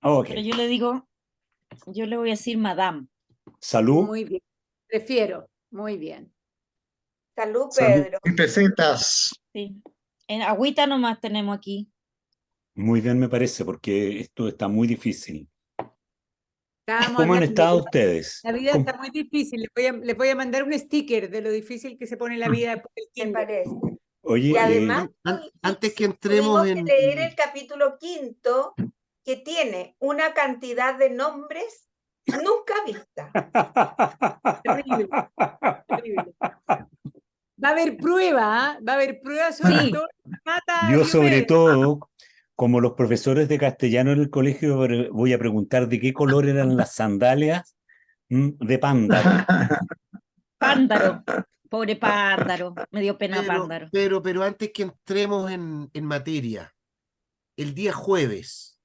Ok. Pero yo le voy a decir madame. Salud. Muy bien. Prefiero. Muy bien. Salud, Salud Pedro. y pesetas. Sí. En agüita nomás tenemos aquí. Muy bien me parece, porque esto está muy difícil. Estábamos ¿Cómo han hablando de estado que ustedes? la vida ¿Cómo? está muy difícil. Les voy a mandar un sticker de lo difícil que se pone la vida después del Me kinder. parece. Oye, Y además, Antes que entremos tuvimos que leer el capítulo 5, que tiene una cantidad de nombres nunca vista. Terrible, terrible. Va a haber prueba, ¿ah? Va a haber prueba sobre Sí. todo. Mata a yo sobre Diomedes. todo, como los profesores de castellano en el colegio, voy a preguntar de qué color eran las sandalias de Pándaro. Pándaro. Pobre Pándaro. Me dio pena Pándaro. Pero antes que entremos en materia, el día jueves,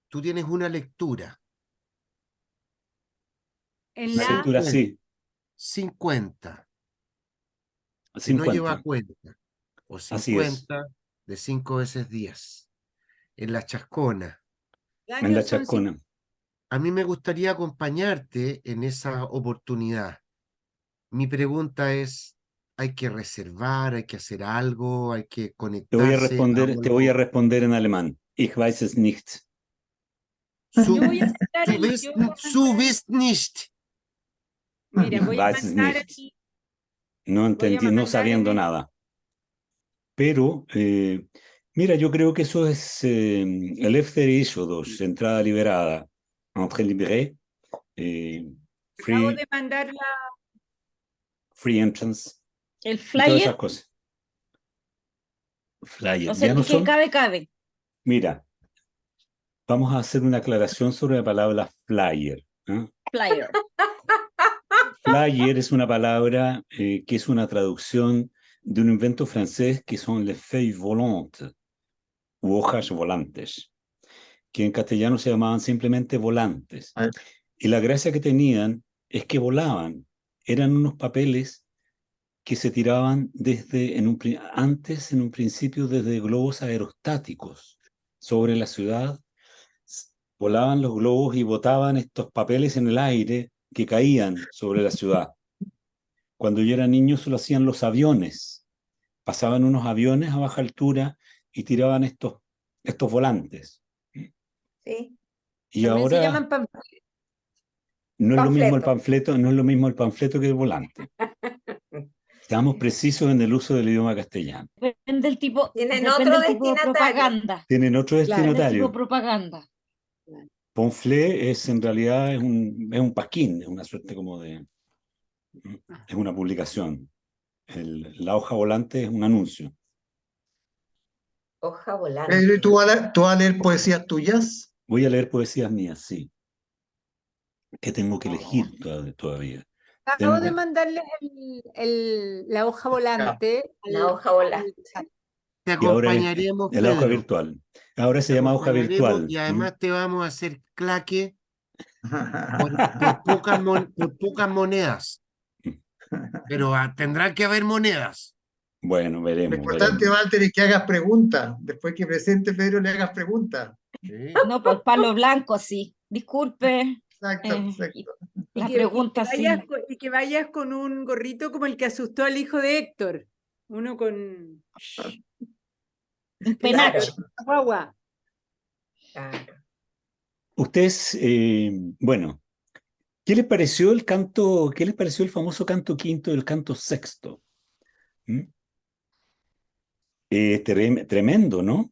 tú tienes una lectura. En La la lectura sí, 50, que no lleva 50. cuenta. O Así es. 50 de 5 veces 10. En la Chascona. el En año la son Chascona. A mí me gustaría acompañarte en esa oportunidad. Mi pregunta es, ¿hay que reservar, hay que hacer algo, hay que conectarse a Te voy a algo? responder en alemán. Ich weiß es nicht. Yo voy a mandar Du el- bist, yo voy a du mandar- bist nicht. Mira, Ich voy a weiß es mandar nicht. aquí. No Voy a entendí, no mandar sabiendo en el- nada. Pero, mira, yo creo que eso es el F-2, entrada liberada. Entrée libérée, Acabo free, de mandar free entrance, El y todas esas flyer, cosas. Flyer, o sea, ya no el que son. cabe, cabe. Mira, vamos a hacer una aclaración sobre la palabra flyer. Flyer. Flyer es una palabra que es una traducción de un invento francés que son les feuilles volantes, u hojas volantes, que en castellano se llamaban simplemente volantes. Y la gracia que tenían es que volaban. Eran unos papeles que se tiraban antes, en un principio, desde globos aerostáticos sobre la ciudad. Volaban los globos y botaban estos papeles en el aire que caían sobre la ciudad. Cuando yo era niño, eso lo hacían los aviones. Pasaban unos aviones a baja altura y tiraban estos volantes. Sí. Y También ahora se llaman panfletos. no es lo mismo el Panfleto. panfleto, no es lo mismo el panfleto que el volante. Estamos precisos en el uso del idioma castellano. Depende del tipo, Tienen depende otro del tipo de destinatario. propaganda. Tienen otro Claro. Depende del tipo destinatario. de propaganda. Pamphlet es en realidad es un pasquín, es una suerte como de... Es una publicación. La hoja volante es un anuncio. Hoja volante. Pedro, ¿y tú vas a leer poesías tuyas? Voy a leer poesías mías, sí. Que tengo que elegir todavía. Acabo de mandarles la hoja volante. La hoja volante. Te Y ahora acompañaremos, la hoja Pedro. virtual. Ahora se Te llama hoja acompañaremos virtual. y además te vamos a hacer claque por pocas monedas. Pero tendrá que haber monedas. Bueno, Lo veremos. importante, Walter, es que hagas preguntas. Después que presente Pedro, le hagas preguntas. ¿Sí? No, pues palo blanco, sí. Disculpe. Exacto, exacto. La pregunta, sí. Y que vayas con un gorrito como el que asustó al hijo de Héctor. Uno con Un penacho. guagua. Claro. Ustedes, bueno, ¿qué les pareció el canto, qué les pareció el famoso canto quinto y el canto sexto? Tremendo, ¿no?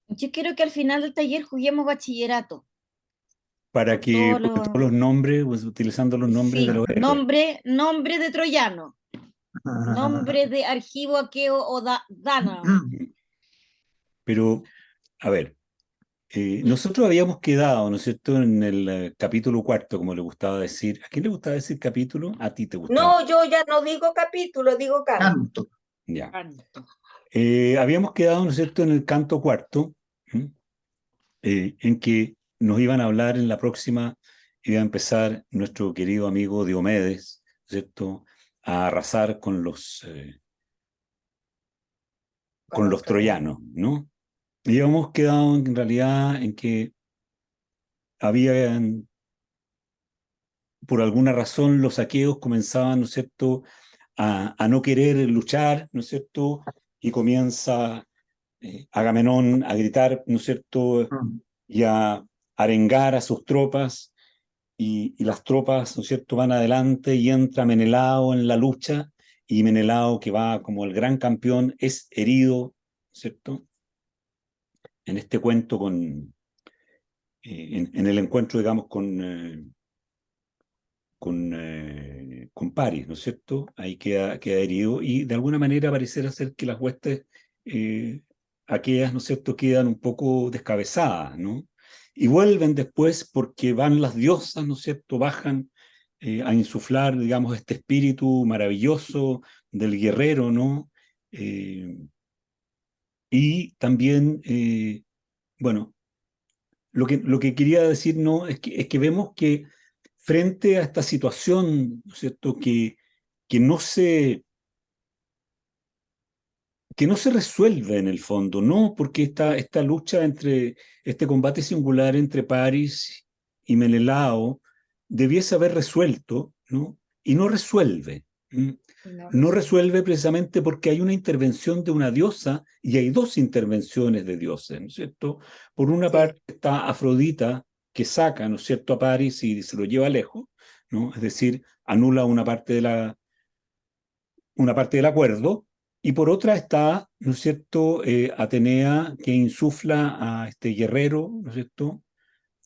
Yo quiero que al final del taller juguemos bachillerato. Para que Todos todos los nombres, pues, utilizando los nombres Sí, de los héroes. nombre de troyano, nombre de argivo, aqueo o dana. Pero, a ver, nosotros habíamos quedado, ¿no es cierto?, en el capítulo cuarto, como le gustaba decir. ¿A quién le gustaba decir capítulo? A ti te gustaba. No, yo ya no digo capítulo, digo canto. Canto. Ya. Canto. Habíamos quedado, ¿no es cierto?, en el canto cuarto, en que nos iban a hablar en la próxima, iba a empezar nuestro querido amigo Diomedes, ¿cierto?, a arrasar con los troyanos, ¿no? Y habíamos quedado en realidad en que habían, por alguna razón, los aqueos comenzaban, ¿no es cierto?, a no querer luchar, ¿no es cierto?, y comienza Agamenón a gritar, ¿no es cierto?, Mm. y a arengar a sus tropas, y las tropas, ¿no es cierto?, van adelante y entra Menelao en la lucha, y Menelao, que va como el gran campeón, es herido, ¿no es cierto?, en este cuento en el encuentro, digamos, con Paris, ¿no es cierto? Ahí queda herido y de alguna manera pareciera ser que las huestes, eh, aquellas, ¿no es cierto?, quedan un poco descabezadas, ¿no? Y vuelven después porque van las diosas, ¿no es cierto?, bajan a insuflar, digamos, este espíritu maravilloso del guerrero, ¿no? Eh, y también, bueno, lo que quería decir, ¿no?, es que vemos que frente a esta situación, ¿no es cierto?, que no se, que no se resuelve en el fondo, ¿no? Porque esta lucha entre, este combate singular entre Paris y Menelao debiese haber resuelto, ¿no? Y no resuelve. ¿M? No No resuelve. resuelve precisamente porque hay una intervención de una diosa y hay dos intervenciones de dioses, ¿no es cierto? Por una Sí. parte está Afrodita, que saca, ¿no es cierto?, a Paris y se lo lleva lejos, ¿no? Es decir, anula una parte del acuerdo, y por otra está, ¿no es cierto?, Atenea, que insufla a este guerrero, ¿no es cierto?,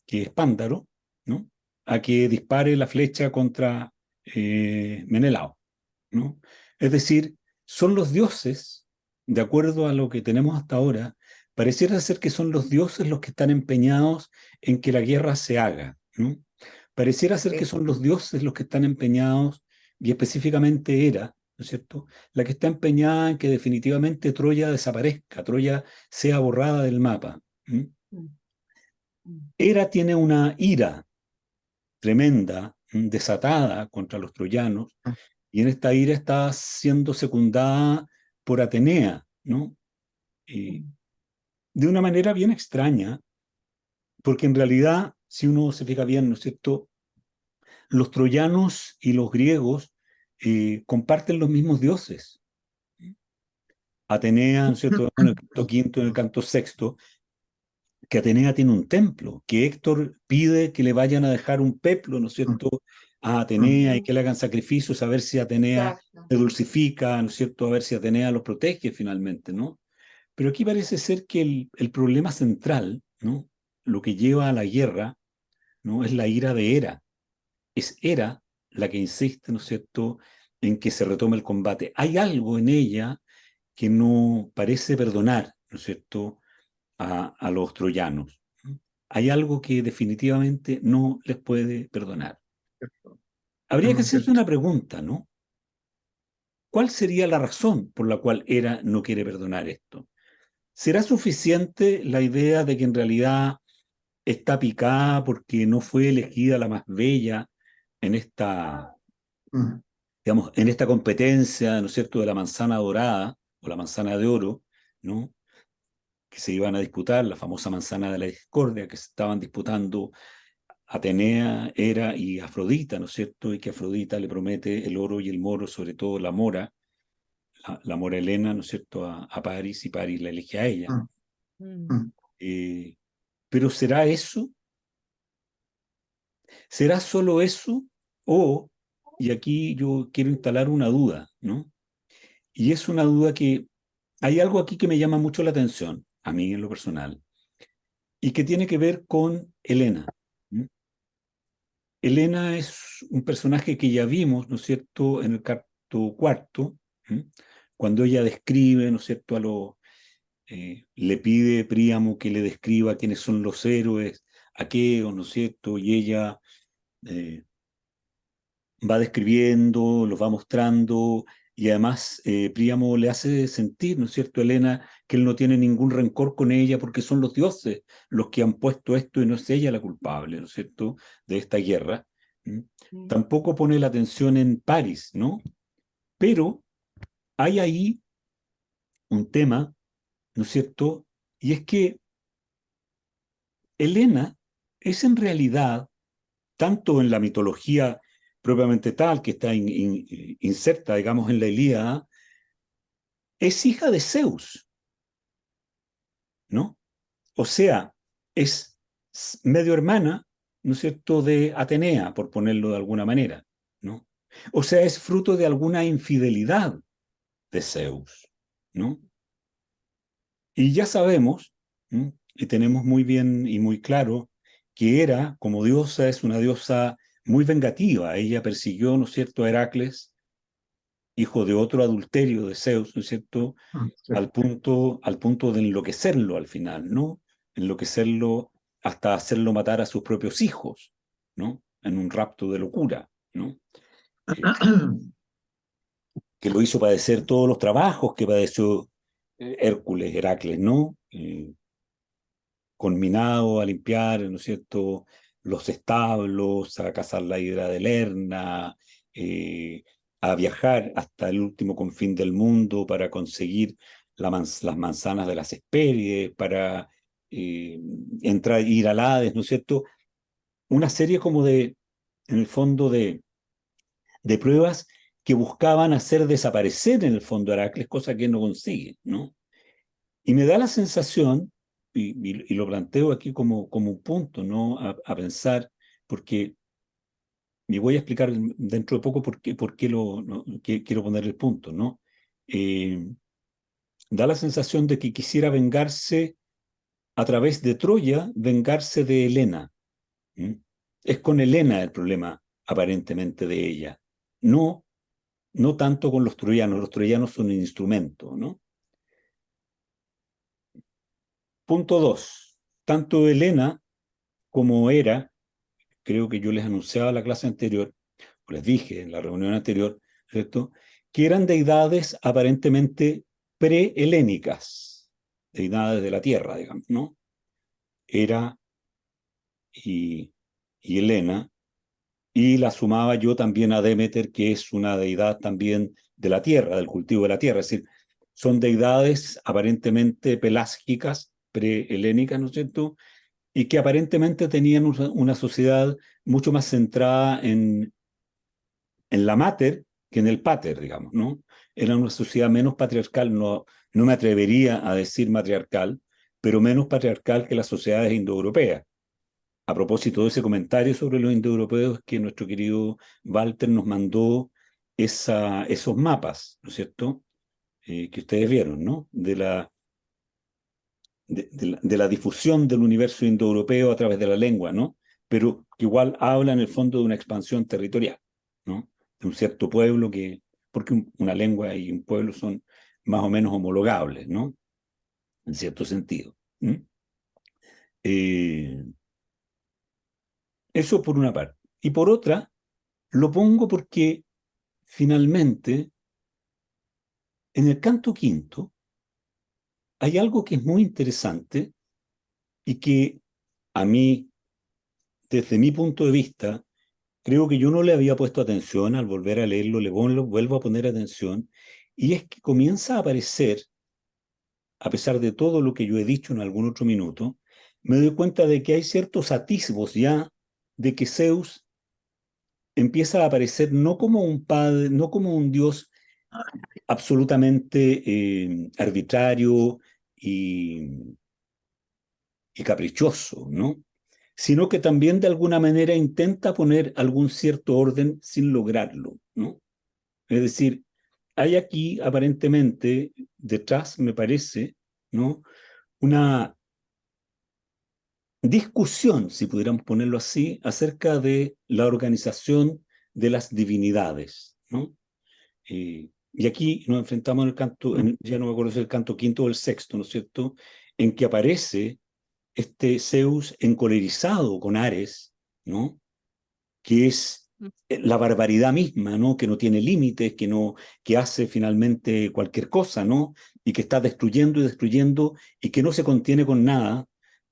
que es Pándaro, ¿no?, a que dispare la flecha contra Menelao, ¿no? Es decir, son los dioses, de acuerdo a lo que tenemos hasta ahora, pareciera ser que son los dioses los que están empeñados en que la guerra se haga, ¿no? Pareciera ser que Sí. son los dioses los que están empeñados, y específicamente Hera, ¿no es cierto?, la que está empeñada en que definitivamente Troya desaparezca, Troya sea borrada del mapa. ¿M? Mm, mm. Hera tiene una ira tremenda, desatada contra los troyanos, y en esta ira está siendo secundada por Atenea, ¿no? Y de una manera bien extraña, porque en realidad, si uno se fija bien, ¿no es cierto?, los troyanos y los griegos comparten los mismos dioses. Atenea, ¿no es cierto?, en el canto quinto, en el canto sexto, que Atenea tiene un templo, que Héctor pide que le vayan a dejar un peplo, ¿no es cierto?, a Atenea y que le hagan sacrificios a ver si Atenea Exacto. se dulcifica, ¿no es cierto?, a ver si Atenea los protege finalmente, ¿no? Pero aquí parece ser que el problema central, ¿no?, lo que lleva a la guerra, ¿no?, es la ira de Hera. Es Hera la que insiste, ¿no es cierto?, en que se retome el combate. Hay algo en ella que no parece perdonar, ¿no es cierto?, a los troyanos. Hay algo que definitivamente no les puede perdonar. Habría que hacerse una pregunta, ¿no? ¿Cuál sería la razón por la cual Hera no quiere perdonar esto? ¿Será suficiente la idea de que en realidad está picada porque no fue elegida la más bella en esta, digamos, en esta competencia, ¿no es cierto?, de la manzana dorada o la manzana de oro, ¿no?, que se iban a disputar, la famosa manzana de la discordia, que se estaban disputando Atenea, Hera y Afrodita, ¿no es cierto?, y que Afrodita le promete el oro y el moro, sobre todo la mora, la mora Helena, ¿no es cierto?, a Paris, y Paris la elige a ella. Pero ¿será eso? ¿Será solo eso? O, y aquí yo quiero instalar una duda, ¿no? Y es una duda que hay algo aquí que me llama mucho la atención, a mí en lo personal, y que tiene que ver con Helena. ¿M? Helena es un personaje que ya vimos, ¿no es cierto?, en el canto cuarto, ¿m?, cuando ella describe, ¿no es cierto?, le pide Príamo que le describa quiénes son los héroes aqueos, ¿no es cierto?, y ella va describiendo, los va mostrando, y además Príamo le hace sentir, ¿no es cierto?, Helena, que él no tiene ningún rencor con ella porque son los dioses los que han puesto esto y no es ella la culpable, ¿no es cierto?, de esta guerra. ¿M? Tampoco pone la atención en Paris, ¿no? Pero hay ahí un tema, ¿no es cierto?, Y es que Helena es en realidad, tanto en la mitología propiamente tal, que está inserta, digamos, en la Ilíada, es hija de Zeus, ¿no? O sea, es medio hermana, ¿no es cierto?, de Atenea, por ponerlo de alguna manera, ¿no? O sea, es fruto de alguna infidelidad de Zeus, ¿no? Y ya sabemos, ¿no?, y tenemos muy bien y muy claro que Hera, como diosa, es una diosa muy vengativa. Ella persiguió, ¿no es cierto?, a Heracles, hijo de otro adulterio de Zeus, ¿no es cierto?, Sí. al punto de enloquecerlo al final, ¿no? Enloquecerlo hasta hacerlo matar a sus propios hijos, ¿no? En un rapto de locura, ¿no? Que lo hizo padecer todos los trabajos que padeció Hércules, Heracles, ¿no? Conminado a limpiar, ¿no es cierto?, los establos, a cazar la hidra de Lerna, a viajar hasta el último confín del mundo para conseguir las manzanas de las Hespérides, para ir al Hades, ¿no es cierto? Una serie como en el fondo, de pruebas que buscaban hacer desaparecer en el fondo a Heracles, cosa que no consigue, ¿no? Y me da la sensación, y lo planteo aquí como un punto, ¿no?, a pensar, porque me voy a explicar dentro de poco por qué quiero poner el punto, ¿no? Da la sensación de que quisiera vengarse a través de Troya, vengarse de Helena. ¿Mm? Es con Helena el problema, aparentemente, de ella. No, no tanto con los troyanos son un instrumento, ¿no? Punto 2. Tanto Helena como Hera, creo que yo les anunciaba en la clase anterior, o les dije en la reunión anterior, ¿cierto?, que eran deidades aparentemente prehelénicas, deidades de la tierra, digamos, ¿no? Hera y Helena, y la sumaba yo también a Demeter, que es una deidad también de la tierra, del cultivo de la tierra, es decir, son deidades aparentemente pelágicas, prehelénicas, ¿no es cierto?, y que aparentemente tenían una sociedad mucho más centrada en la mater que en el pater, digamos, ¿no? Era una sociedad menos patriarcal, no me atrevería a decir matriarcal, pero menos patriarcal que las sociedades indoeuropeas. A propósito de ese comentario sobre los indoeuropeos, que nuestro querido Walter nos mandó esos mapas, ¿no es cierto?, que ustedes vieron, ¿no?, de la difusión del universo indoeuropeo a través de la lengua, ¿no? Pero que igual habla en el fondo de una expansión territorial, ¿no?, de un cierto pueblo porque una lengua y un pueblo son más o menos homologables, ¿no?, en cierto sentido. Eso por una parte. Y por otra, lo pongo porque finalmente en el canto quinto hay algo que es muy interesante y que a mí, desde mi punto de vista, creo que yo no le había puesto atención. Al volver a leerlo, vuelvo a poner atención, y es que comienza a aparecer, a pesar de todo lo que yo he dicho en algún otro minuto, me doy cuenta de que hay ciertos atisbos ya de que Zeus empieza a aparecer no como un padre, no como un dios absolutamente arbitrario y caprichoso, ¿no?, sino que también de alguna manera intenta poner algún cierto orden sin lograrlo, ¿no? Es decir, hay aquí aparentemente detrás, me parece, ¿no?, una discusión, si pudiéramos ponerlo así, acerca de la organización de las divinidades, ¿no? Y aquí nos enfrentamos en el canto, ya no me acuerdo si es el canto quinto o el sexto, ¿no es cierto?, en que aparece este Zeus encolerizado con Ares, ¿no?, que es la barbaridad misma, ¿no?, que no tiene límites, que hace finalmente cualquier cosa, ¿no?, y que está destruyendo y destruyendo y que no se contiene con nada.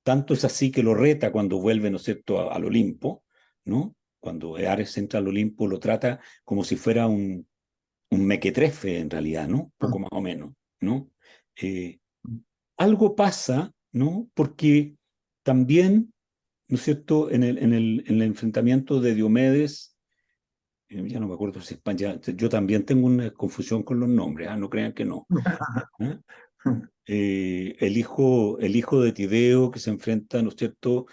Tanto es así que lo reta cuando vuelve, ¿no es cierto?, al Olimpo, ¿no? Cuando Ares entra al Olimpo, lo trata como si fuera un mequetrefe en realidad, ¿no? Poco más o menos, ¿no? Algo pasa ¿no? Porque también, ¿no es cierto?, en el enfrentamiento de Diomedes, ya no me acuerdo si España, yo también tengo una confusión con los nombres, no crean que no. ¿Eh? El hijo de Tideo que se enfrenta, ¿no es cierto?,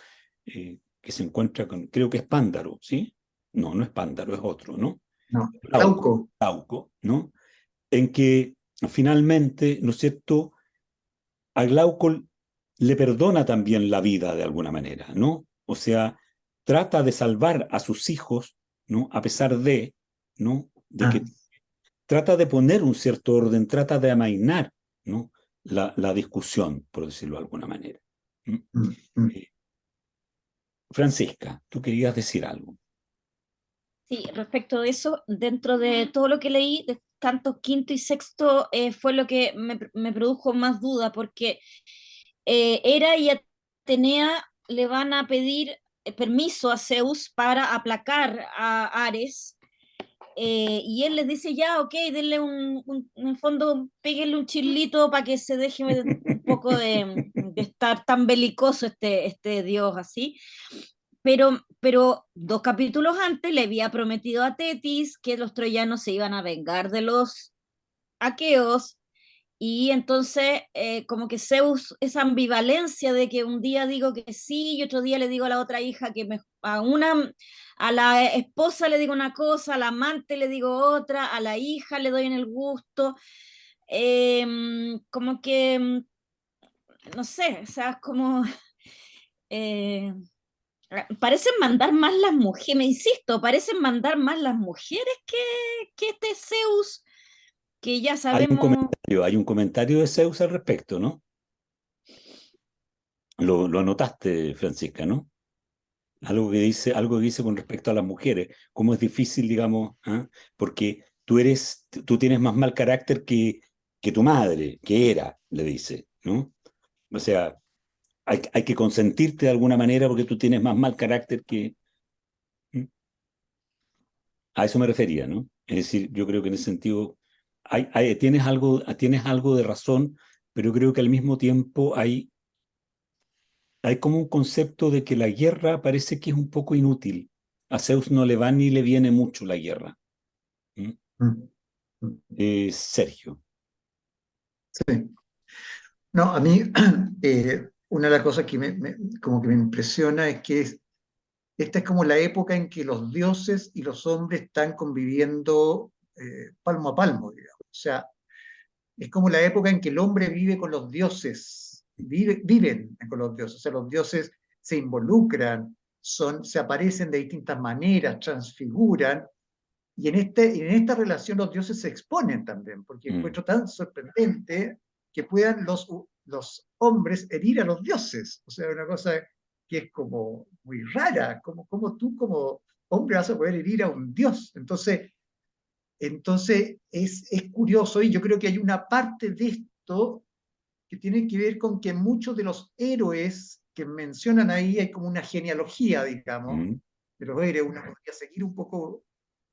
que se encuentra con, creo que es Pándaro, ¿sí? No, no es Pándaro, es otro, ¿no? No, Glauco, Glauco. ¿no? En que finalmente, ¿no es cierto?, a Glauco le perdona también la vida de alguna manera, ¿no? O sea, trata de salvar a sus hijos, ¿no? A pesar de, ¿no? De que trata de poner un cierto orden, trata de amainar, ¿no? La discusión, por decirlo de alguna manera. Eh, Francisca, tú querías decir algo. Sí, respecto de eso, dentro de todo lo que leí, de cantos quinto y sexto, fue lo que me produjo más duda, porque Hera y Atenea le van a pedir permiso a Zeus para aplacar a Ares, y él les dice, ya, ok, denle en el fondo, péguenle un chilito para que se deje un poco de estar tan belicoso este dios así. Pero 2 capítulos antes le había prometido a Tetis que los troyanos se iban a vengar de los aqueos, y entonces como que Zeus, esa ambivalencia de que un día digo que sí y otro día le digo a la otra hija que a la esposa le digo una cosa, a la amante le digo otra, a la hija le doy en el gusto, como que, no sé, o sea, es como... eh, parecen mandar más las mujeres, me insisto, parecen mandar más las mujeres que este Zeus, que ya sabemos. Hay un comentario de Zeus al respecto, ¿no? Lo anotaste, Francisca, ¿no? Algo que dice con respecto a las mujeres, cómo es difícil, digamos, ¿ah? Porque tú tienes más mal carácter que tu madre, que era, le dice, ¿no? O sea, hay que consentirte de alguna manera porque tú tienes más mal carácter que... ¿Mm? A eso me refería, ¿no? Es decir, yo creo que en ese sentido tienes algo de razón, pero creo que al mismo tiempo hay como un concepto de que la guerra parece que es un poco inútil. A Zeus no le va ni le viene mucho la guerra. ¿Mm? Sergio. Sí. No, a mí una de las cosas que como que me impresiona es que esta es como la época en que los dioses y los hombres están conviviendo palmo a palmo, digamos. O sea, es como la época en que el hombre vive con los dioses, viven con los dioses, o sea, los dioses se involucran, se aparecen de distintas maneras, transfiguran, y en esta relación los dioses se exponen también, porque encuentro tan sorprendente que puedan los hombres herir a los dioses, o sea, una cosa que es como muy rara, como tú como hombre vas a poder herir a un dios, entonces es curioso y yo creo que hay una parte de esto que tiene que ver con que muchos de los héroes que mencionan ahí hay como una genealogía, digamos, de los héroes. Uno podría seguir un poco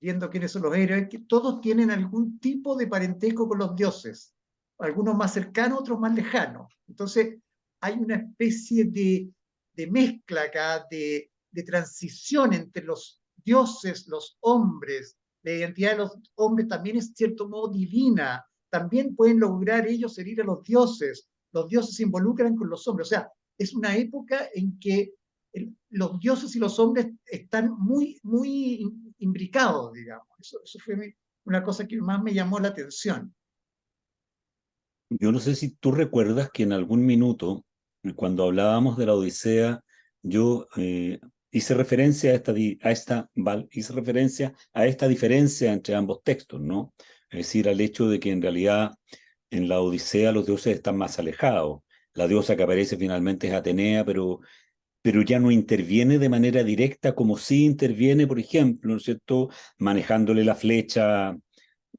viendo quiénes son los héroes, que todos tienen algún tipo de parentesco con los dioses, algunos más cercanos, otros más lejanos. Entonces hay una especie de mezcla acá, de transición entre los dioses, los hombres. La identidad de los hombres también es, cierto modo, divina. También pueden lograr ellos herir a los dioses se involucran con los hombres. O sea, es una época en que los dioses y los hombres están muy, muy imbricados, digamos. Eso fue una cosa que más me llamó la atención. Yo no sé si tú recuerdas que en algún minuto, cuando hablábamos de la Odisea, yo hice referencia hice referencia a esta diferencia entre ambos textos, ¿no? Es decir, al hecho de que en realidad en la Odisea los dioses están más alejados. La diosa que aparece finalmente es Atenea, pero ya no interviene de manera directa como sí interviene, por ejemplo, ¿no es cierto?, manejándole la flecha,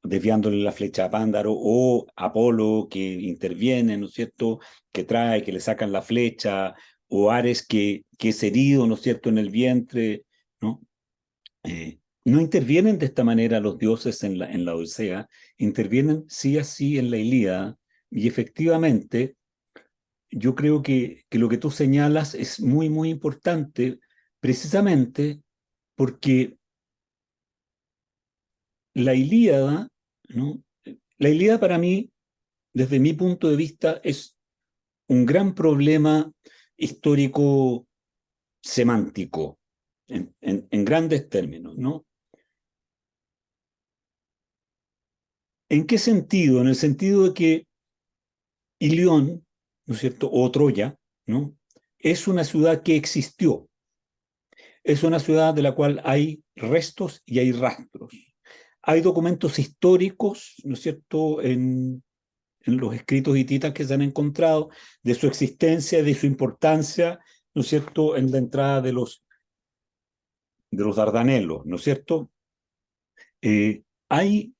desviándole la flecha a Pándaro, o Apolo que interviene, ¿no es cierto?, que trae, que le sacan la flecha, o Ares que es herido, ¿no es cierto?, en el vientre, ¿no? No intervienen de esta manera los dioses en la Odisea, intervienen sí así en la Ilíada, y efectivamente yo creo que lo que tú señalas es muy, muy importante, precisamente porque la Ilíada, ¿no? La Ilíada para mí, desde mi punto de vista, es un gran problema histórico semántico, en grandes términos, ¿no? ¿En qué sentido? En el sentido de que Ilión, ¿no es cierto?, o Troya, ¿no?, es una ciudad que existió. Es una ciudad de la cual hay restos y hay rastros. Hay documentos históricos, ¿no es cierto?, en los escritos hititas que se han encontrado, de su existencia, de su importancia, ¿no es cierto?, en la entrada de los Dardanelos, ¿no es cierto? Hay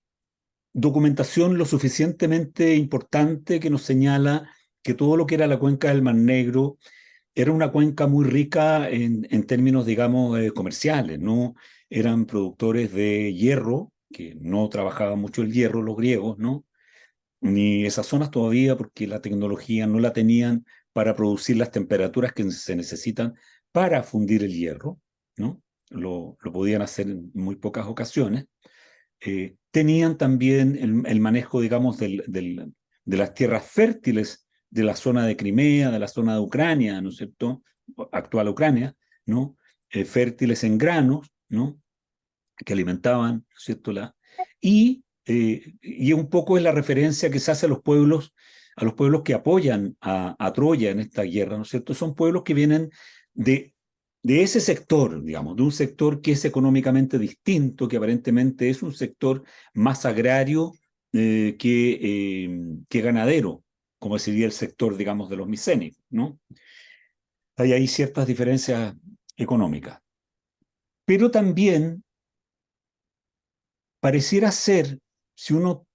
documentación lo suficientemente importante que nos señala que todo lo que era la cuenca del Mar Negro era una cuenca muy rica en términos, digamos, comerciales, ¿no? Eran productores de hierro, que no trabajaban mucho el hierro los griegos, ¿no? Ni esas zonas todavía, porque la tecnología no la tenían para producir las temperaturas que se necesitan para fundir el hierro, ¿no? Lo podían hacer en muy pocas ocasiones. Tenían también el manejo, digamos, de las tierras fértiles de la zona de Crimea, de la zona de Ucrania, ¿no es cierto?, actual Ucrania, ¿no?, fértiles en granos, ¿no?, que alimentaban, ¿no es cierto?, y un poco es la referencia que se hace a los pueblos que apoyan a Troya en esta guerra, ¿no es cierto? Son pueblos que vienen de ese sector, digamos, de un sector que es económicamente distinto, que aparentemente es un sector más agrario que ganadero, como sería el sector, digamos, de los micénicos, ¿no? Hay ahí ciertas diferencias económicas. Pero también pareciera ser, si uno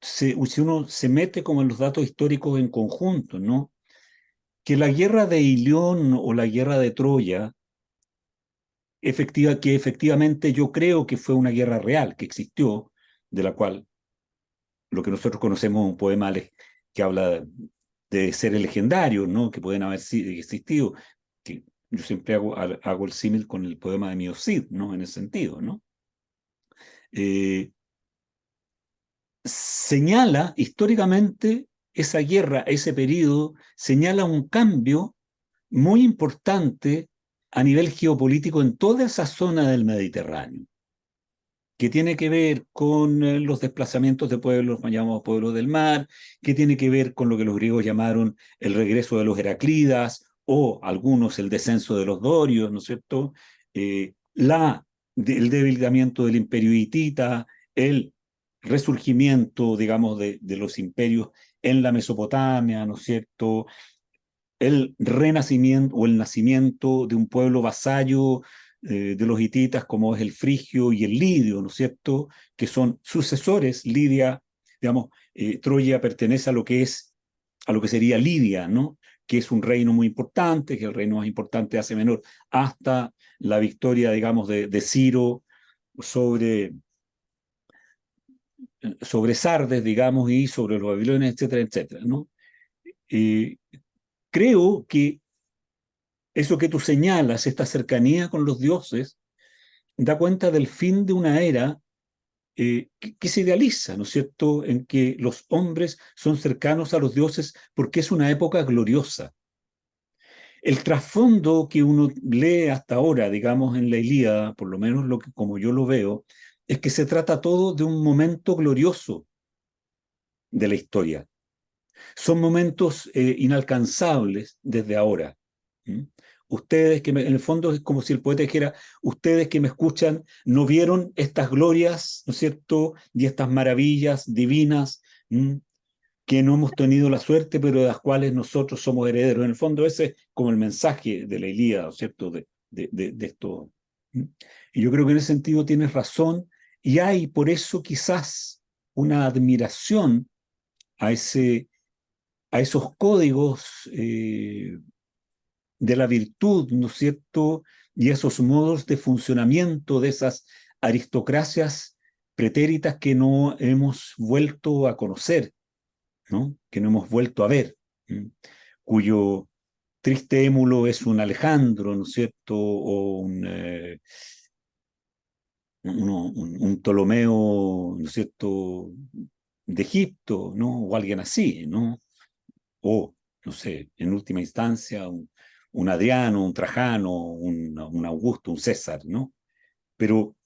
se mete como en los datos históricos en conjunto, ¿no?, que la guerra de Ilión o la guerra de Troya, que efectivamente yo creo que fue una guerra real, que existió, de la cual lo que nosotros conocemos es un poema que habla de seres legendarios, ¿no?, que pueden haber existido, que yo siempre hago el símil con el poema de Mio Cid, ¿no?, en ese sentido, ¿no? Señala históricamente esa guerra, ese periodo, señala un cambio muy importante a nivel geopolítico en toda esa zona del Mediterráneo, que tiene que ver con los desplazamientos de pueblos, llamamos pueblos del mar, que tiene que ver con lo que los griegos llamaron el regreso de los Heraclidas, o algunos el descenso de los dorios, ¿no es cierto?, el debilitamiento del imperio hitita, el resurgimiento, digamos, de los imperios en la Mesopotamia, ¿no es cierto?, el renacimiento o el nacimiento de un pueblo vasallo de los hititas como es el frigio y el lidio, ¿no es cierto?, que son sucesores. Lidia, digamos, Troya pertenece a lo que sería Lidia, ¿no?, que es un reino muy importante, que es el reino más importante de Asia Menor, hasta la victoria, digamos, de Ciro sobre Sardes, digamos, y sobre los babilonios, etcétera, etcétera, ¿no? Creo que eso que tú señalas, esta cercanía con los dioses, da cuenta del fin de una era que se idealiza, ¿no es cierto?, en que los hombres son cercanos a los dioses porque es una época gloriosa. El trasfondo que uno lee hasta ahora, digamos, en la Ilíada, por lo menos como yo lo veo, es que se trata todo de un momento glorioso de la historia. Son momentos inalcanzables desde ahora. Ustedes en el fondo es como si el poeta dijera, ustedes que me escuchan no vieron estas glorias, ¿no es cierto?, y estas maravillas divinas que no hemos tenido la suerte, pero de las cuales nosotros somos herederos. En el fondo ese es como el mensaje de la Ilíada, ¿no es cierto?, de esto. Y yo creo que en ese sentido tienes razón, y hay por eso quizás una admiración a esos códigos de la virtud, ¿no es cierto?, y esos modos de funcionamiento de esas aristocracias pretéritas que no hemos vuelto a conocer, ¿no?, que no hemos vuelto a ver, cuyo triste émulo es un Alejandro, ¿no es cierto? O un Ptolomeo, ¿no es cierto?, de Egipto, ¿no? O alguien así, ¿no? O, no sé, en última instancia, un Adriano, un Trajano, un Augusto, un César, ¿no? Pero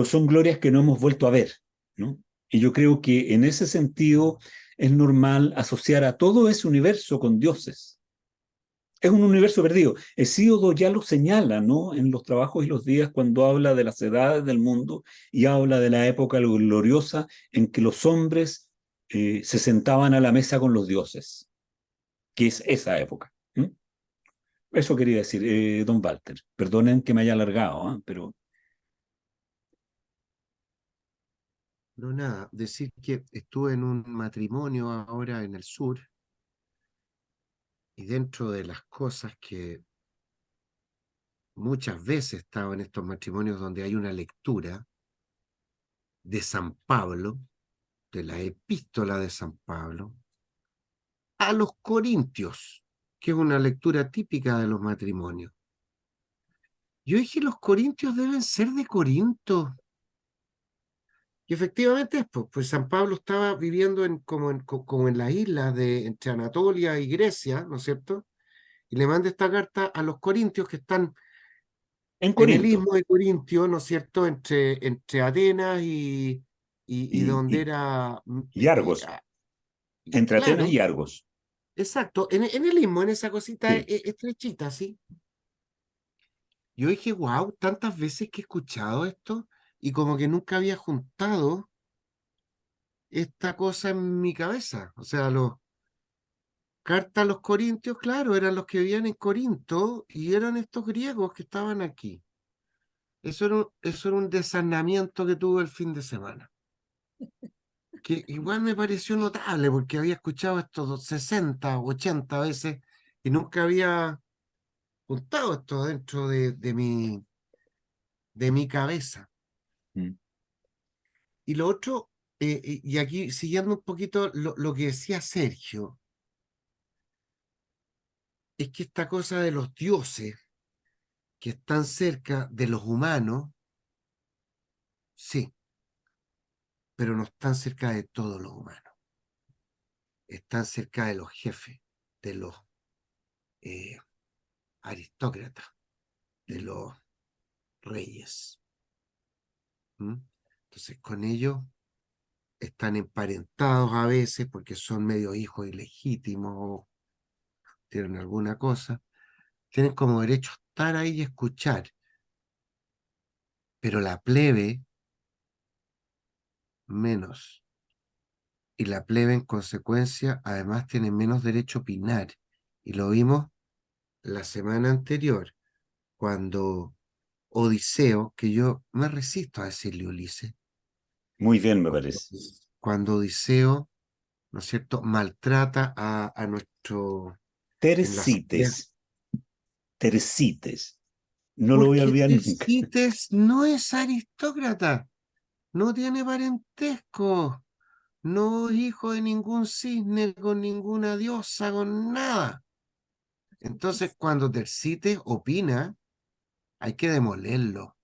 son glorias que no hemos vuelto a ver, ¿no? Y yo creo que en ese sentido es normal asociar a todo ese universo con dioses. Es un universo perdido. Hesíodo ya lo señala, ¿no? En los trabajos y los días cuando habla de las edades del mundo y habla de la época gloriosa en que los hombres se sentaban a la mesa con los dioses, que es esa época. ¿Mm? Eso quería decir, don Walter. Perdonen que me haya alargado, ¿eh? Pero... No, nada, decir que estuve en un matrimonio ahora en el sur y dentro de las cosas que muchas veces he estado en estos matrimonios donde hay una lectura de San Pablo, de la epístola de San Pablo, a los Corintios, que es una lectura típica de los matrimonios. Yo dije, los Corintios deben ser de Corinto. Y efectivamente, pues San Pablo estaba viviendo como en las islas entre Anatolia y Grecia, ¿no es cierto? Y le manda esta carta a los corintios que están En en el Corinto. istmo de Corintio, ¿no es cierto? Entre Atenas y donde Y, era... y Argos. Entre Atenas claro, y Argos. exacto, en el istmo, en esa cosita Sí. estrechita, ¿sí? Yo dije, wow, tantas veces que he escuchado esto y como que nunca había juntado esta cosa en mi cabeza. O sea, los cartas a los corintios, claro, eran los que vivían en Corinto y eran estos griegos que estaban aquí. Eso era un desarnamiento que tuve el fin de semana. Que igual me pareció notable porque había escuchado esto 60, 80 veces y nunca había juntado esto dentro de mi cabeza. Mm. Y lo otro, y aquí siguiendo un poquito lo que decía Sergio, es que esta cosa de los dioses que están cerca de los humanos, sí, pero no están cerca de todos los humanos. Están cerca de los jefes, de los aristócratas, de los reyes. ¿Mm? Entonces, con ellos están emparentados a veces porque son medio hijos ilegítimos o tienen alguna cosa. Tienen como derecho a estar ahí y escuchar. Pero la plebe, menos. Y la plebe, en consecuencia, además tiene menos derecho a opinar. Y lo vimos la semana anterior, cuando Odiseo, que yo me resisto a decirle Ulises, Muy bien, me parece. cuando Odiseo, ¿no es cierto?, maltrata a nuestro... En la Tercites. Tercites. No lo voy a porque olvidar nunca. Tercites no es aristócrata, no tiene parentesco, no es hijo de ningún cisne, con ninguna diosa, con nada. Entonces, cuando Tercites opina, hay que demolerlo.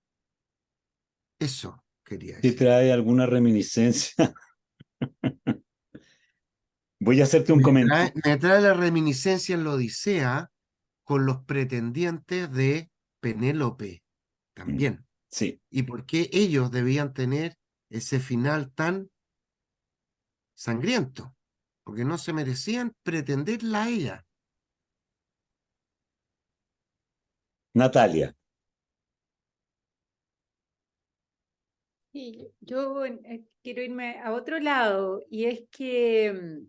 Eso quería ¿Te decir. trae alguna reminiscencia? Voy a hacerte un comentario. Me trae la reminiscencia en la Odisea con los pretendientes de Penélope también. Sí. ¿Y por qué ellos debían tener ese final tan sangriento? Porque no se merecían pretenderla a ella. Natalia. Sí, yo quiero irme a otro lado y es que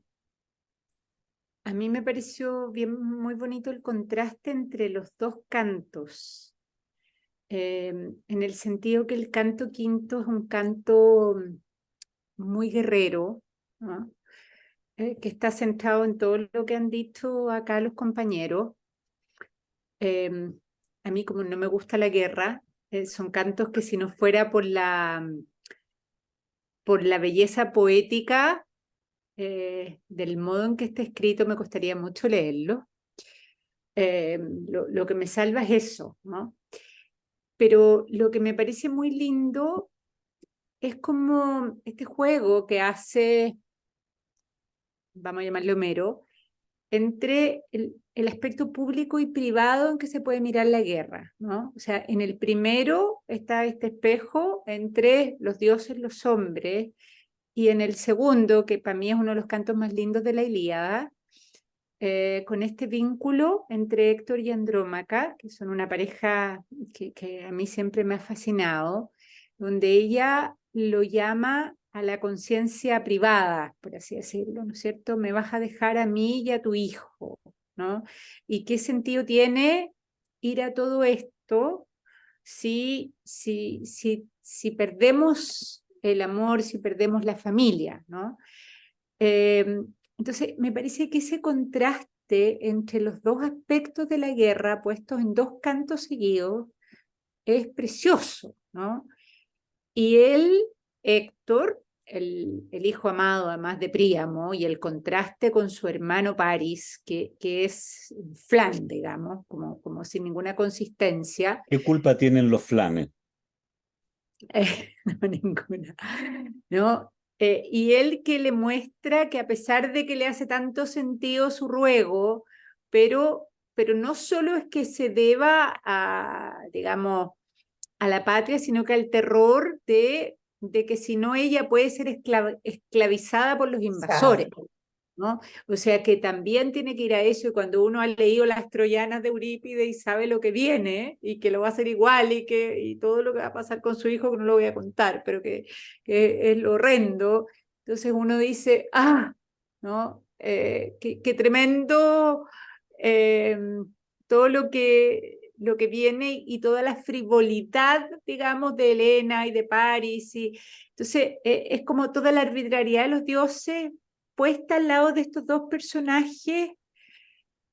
a mí me pareció muy bonito el contraste entre los dos cantos, en el sentido que el canto quinto es un canto muy guerrero, ¿no? Que está centrado en todo lo que han dicho acá los compañeros. A mí, como no me gusta la guerra, son cantos que si no fuera por la belleza poética del modo en que está escrito, me costaría mucho leerlo. Lo que me salva es eso, ¿no? Pero lo que me parece muy lindo es como este juego que hace, vamos a llamarle Homero, entre el aspecto público y privado en que se puede mirar la guerra, ¿no? O sea, en el primero está este espejo entre los dioses y los hombres, y en el segundo, que para mí es uno de los cantos más lindos de la Ilíada, con este vínculo entre Héctor y Andrómaca, que son una pareja que a mí siempre me ha fascinado, donde ella lo llama a la conciencia privada, por así decirlo, ¿no es cierto? Me vas a dejar a mí y a tu hijo, ¿no? ¿Y qué sentido tiene ir a todo esto si perdemos el amor, si perdemos la familia, ¿no? Entonces, me parece que ese contraste entre los dos aspectos de la guerra puestos en dos cantos seguidos es precioso, ¿no? Y él, Héctor, el hijo amado además de Príamo, y el contraste con su hermano Paris, que es flan, digamos, como sin ninguna consistencia. ¿Qué culpa tienen los flanes? No, ninguna. ¿No? Y él que le muestra que a pesar de que le hace tanto sentido su ruego, pero no solo es que se deba a, digamos, a la patria, sino que al terror de que si no ella puede ser esclavizada por los invasores, ¿no? O sea que también tiene que ir a eso, y cuando uno ha leído las Troyanas de Eurípides y sabe lo que viene y que lo va a hacer igual y todo lo que va a pasar con su hijo, que no lo voy a contar, pero que es lo horrendo, entonces uno dice, ¿no? Qué tremendo todo lo que viene y toda la frivolidad, digamos, de Helena y de Paris. Entonces, es como toda la arbitrariedad de los dioses puesta al lado de estos dos personajes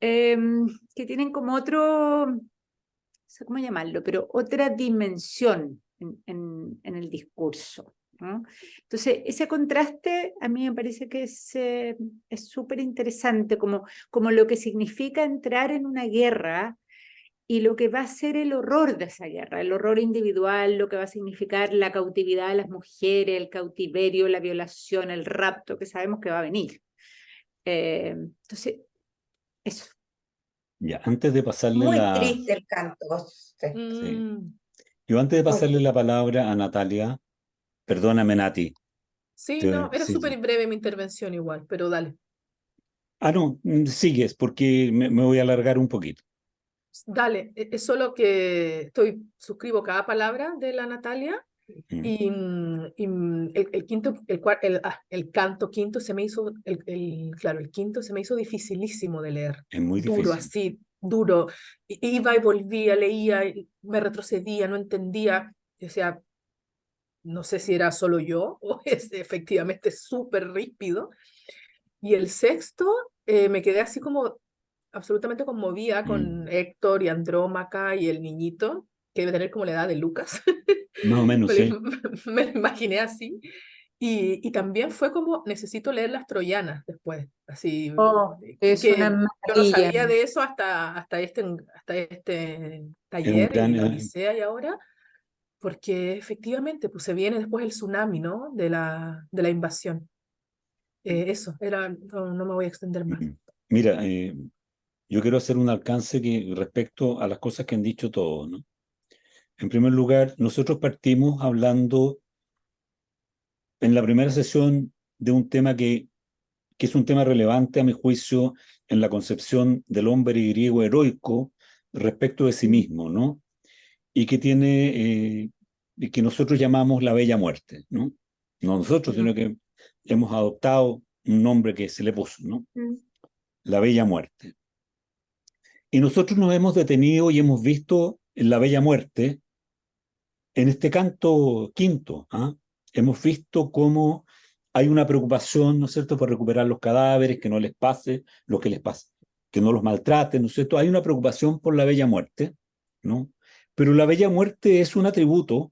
que tienen como otro, no sé cómo llamarlo, pero otra dimensión en el discurso, ¿no? Entonces, ese contraste a mí me parece que es súper interesante, como lo que significa entrar en una guerra y lo que va a ser el horror de esa guerra, el horror individual, lo que va a significar la cautividad de las mujeres, el cautiverio, la violación, el rapto, que sabemos que va a venir. Entonces, eso. Ya, antes de pasarle Muy la... triste el canto. Sí. Sí. Yo antes de pasarle la palabra a Natalia, perdóname, Nati. Sí, no, era Sí. súper breve mi intervención igual, pero dale. No, sigues, porque me voy a alargar un poquito. Dale, es solo que suscribo cada palabra de la Natalia y el quinto, el canto quinto se me hizo, claro, el quinto se me hizo dificilísimo de leer. Es muy Duro, difícil. así, duro. Iba y volvía, leía, y me retrocedía, no entendía. O sea, no sé si era solo yo o es efectivamente súper ríspido. Y el sexto, me quedé así como absolutamente conmovida con Héctor y Andrómaca y el niñito, que debe tener como la edad de Lucas. Más o menos, sí. Me lo imaginé así. Y también fue como, necesito leer las Troyanas después, así, Es que una yo no maravilla. sabía de eso hasta este taller gran, y la Odisea y ahora, porque efectivamente pues se viene después el tsunami, ¿no? De la invasión. Eso, no me voy a extender más. Mira, yo quiero hacer un alcance respecto a las cosas que han dicho todos, ¿no? En primer lugar, nosotros partimos hablando en la primera sesión de un tema que es un tema relevante a mi juicio en la concepción del hombre griego heroico respecto de sí mismo, ¿no? Y que tiene, y que nosotros llamamos la bella muerte, ¿no? No nosotros, sino que hemos adoptado un nombre que se le puso, ¿no? La bella muerte. Y nosotros nos hemos detenido y hemos visto en la bella muerte, en este canto quinto, hemos visto cómo hay una preocupación, ¿no es cierto?, por recuperar los cadáveres, que no les pase lo que les pasa, que no los maltraten, ¿no es cierto? Hay una preocupación por la bella muerte, ¿no? Pero la bella muerte es un atributo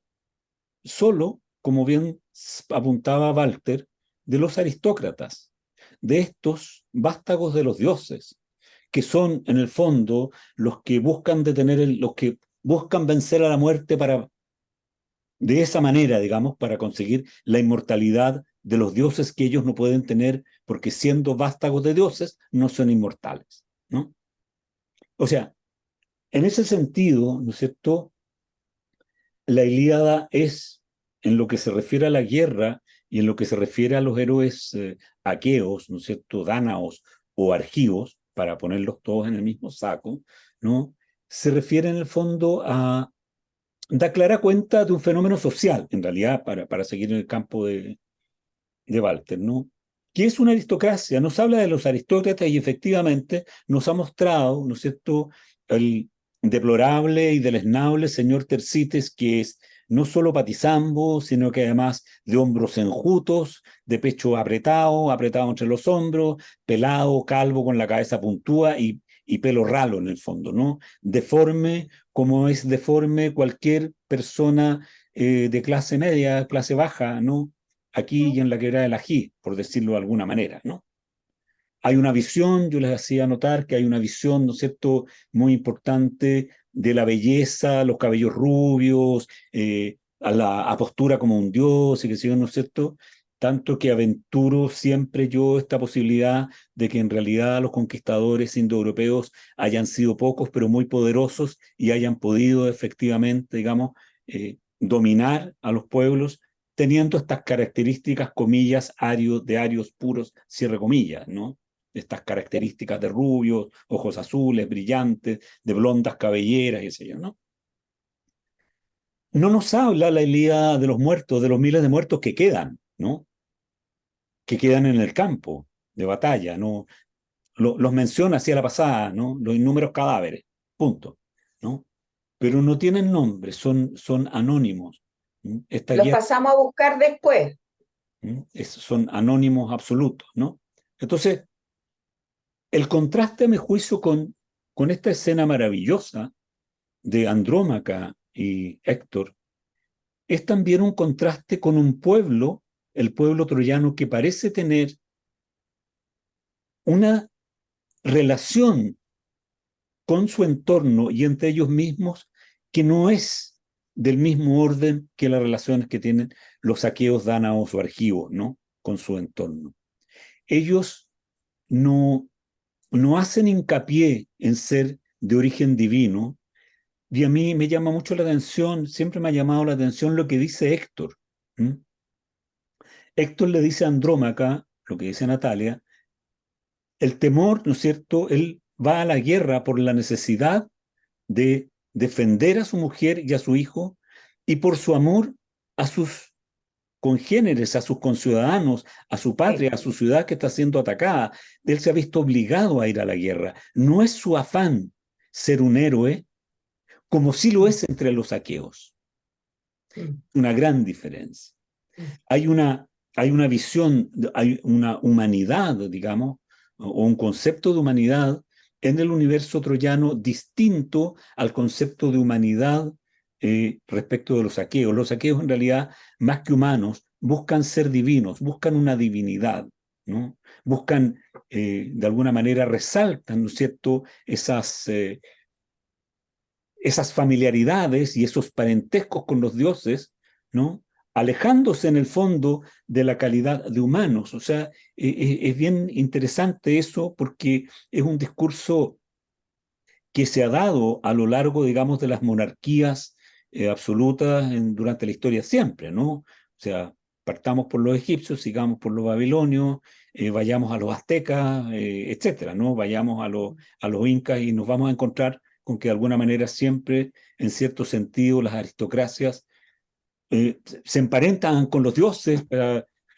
solo, como bien apuntaba Walter, de los aristócratas, de estos vástagos de los dioses, que son en el fondo los que buscan los que buscan vencer a la muerte de esa manera, digamos, para conseguir la inmortalidad de los dioses que ellos no pueden tener, porque siendo vástagos de dioses, no son inmortales, ¿no? O sea, en ese sentido, ¿no es cierto?, la Ilíada es, en lo que se refiere a la guerra y en lo que se refiere a los héroes aqueos, ¿no es cierto?, dánaos o argivos, para ponerlos todos en el mismo saco, ¿no?, se refiere en el fondo da clara cuenta de un fenómeno social, en realidad, para seguir en el campo de Walter, ¿no?, que es una aristocracia. Nos habla de los aristócratas y efectivamente nos ha mostrado, ¿no es cierto?, el deplorable y deleznable señor Tersites, que es no solo patizambo, sino que además de hombros enjutos, de pecho apretado entre los hombros, pelado, calvo, con la cabeza puntúa y pelo ralo en el fondo, ¿no? Deforme, como es deforme cualquier persona de clase media, clase baja, ¿no?, aquí y en la quebrada del Ají, por decirlo de alguna manera, ¿no? Hay una visión, yo les hacía notar que hay una visión, ¿no es cierto?, muy importante de la belleza, los cabellos rubios, a la postura como un dios, y que sé yo, ¿no es cierto?, tanto que aventuro siempre yo esta posibilidad de que en realidad los conquistadores indoeuropeos hayan sido pocos, pero muy poderosos, y hayan podido efectivamente, digamos, dominar a los pueblos, teniendo estas características, comillas, de arios puros, cierre comillas, ¿no? Estas características de rubios, ojos azules, brillantes, de blondas cabelleras, qué sé yo, ¿no? No nos habla la Ilíada de los muertos, de los miles de muertos que quedan, ¿no?, que quedan en el campo de batalla, ¿no? Los menciona así a la pasada, ¿no?, los innúmeros cadáveres, punto, ¿no? Pero no tienen nombre, son anónimos. Esta Los guerra, pasamos a buscar después. son anónimos absolutos, ¿no? Entonces, el contraste, a mi juicio, con esta escena maravillosa de Andrómaca y Héctor, es también un contraste con un pueblo, el pueblo troyano, que parece tener una relación con su entorno y entre ellos mismos que no es del mismo orden que las relaciones que tienen los aqueos, dánaos o argivos, ¿no?, con su entorno. Ellos no hacen hincapié en ser de origen divino, y a mí me llama mucho la atención, siempre me ha llamado la atención lo que dice Héctor. Héctor le dice a Andrómaca, lo que dice Natalia, el temor, ¿no es cierto?, él va a la guerra por la necesidad de defender a su mujer y a su hijo, y por su amor a sus congéneres, a sus conciudadanos, a su patria, a su ciudad que está siendo atacada. Él se ha visto obligado a ir a la guerra. No es su afán ser un héroe, como sí lo es entre los aqueos. Una gran diferencia. Hay una visión, hay una humanidad, digamos, o un concepto de humanidad en el universo troyano distinto al concepto de humanidad respecto de los aqueos. Los aqueos, en realidad, más que humanos, buscan ser divinos, buscan una divinidad, ¿no? Buscan, de alguna manera, resaltan, ¿no es cierto?, esas familiaridades y esos parentescos con los dioses, ¿no?, alejándose en el fondo de la calidad de humanos. O sea, es bien interesante eso, porque es un discurso que se ha dado a lo largo, digamos, de las monarquías absolutas durante la historia siempre, ¿no? O sea, partamos por los egipcios, sigamos por los babilonios, vayamos a los aztecas, etcétera, ¿no? Vayamos a los incas, y nos vamos a encontrar con que de alguna manera siempre, en cierto sentido, las aristocracias se emparentan con los dioses,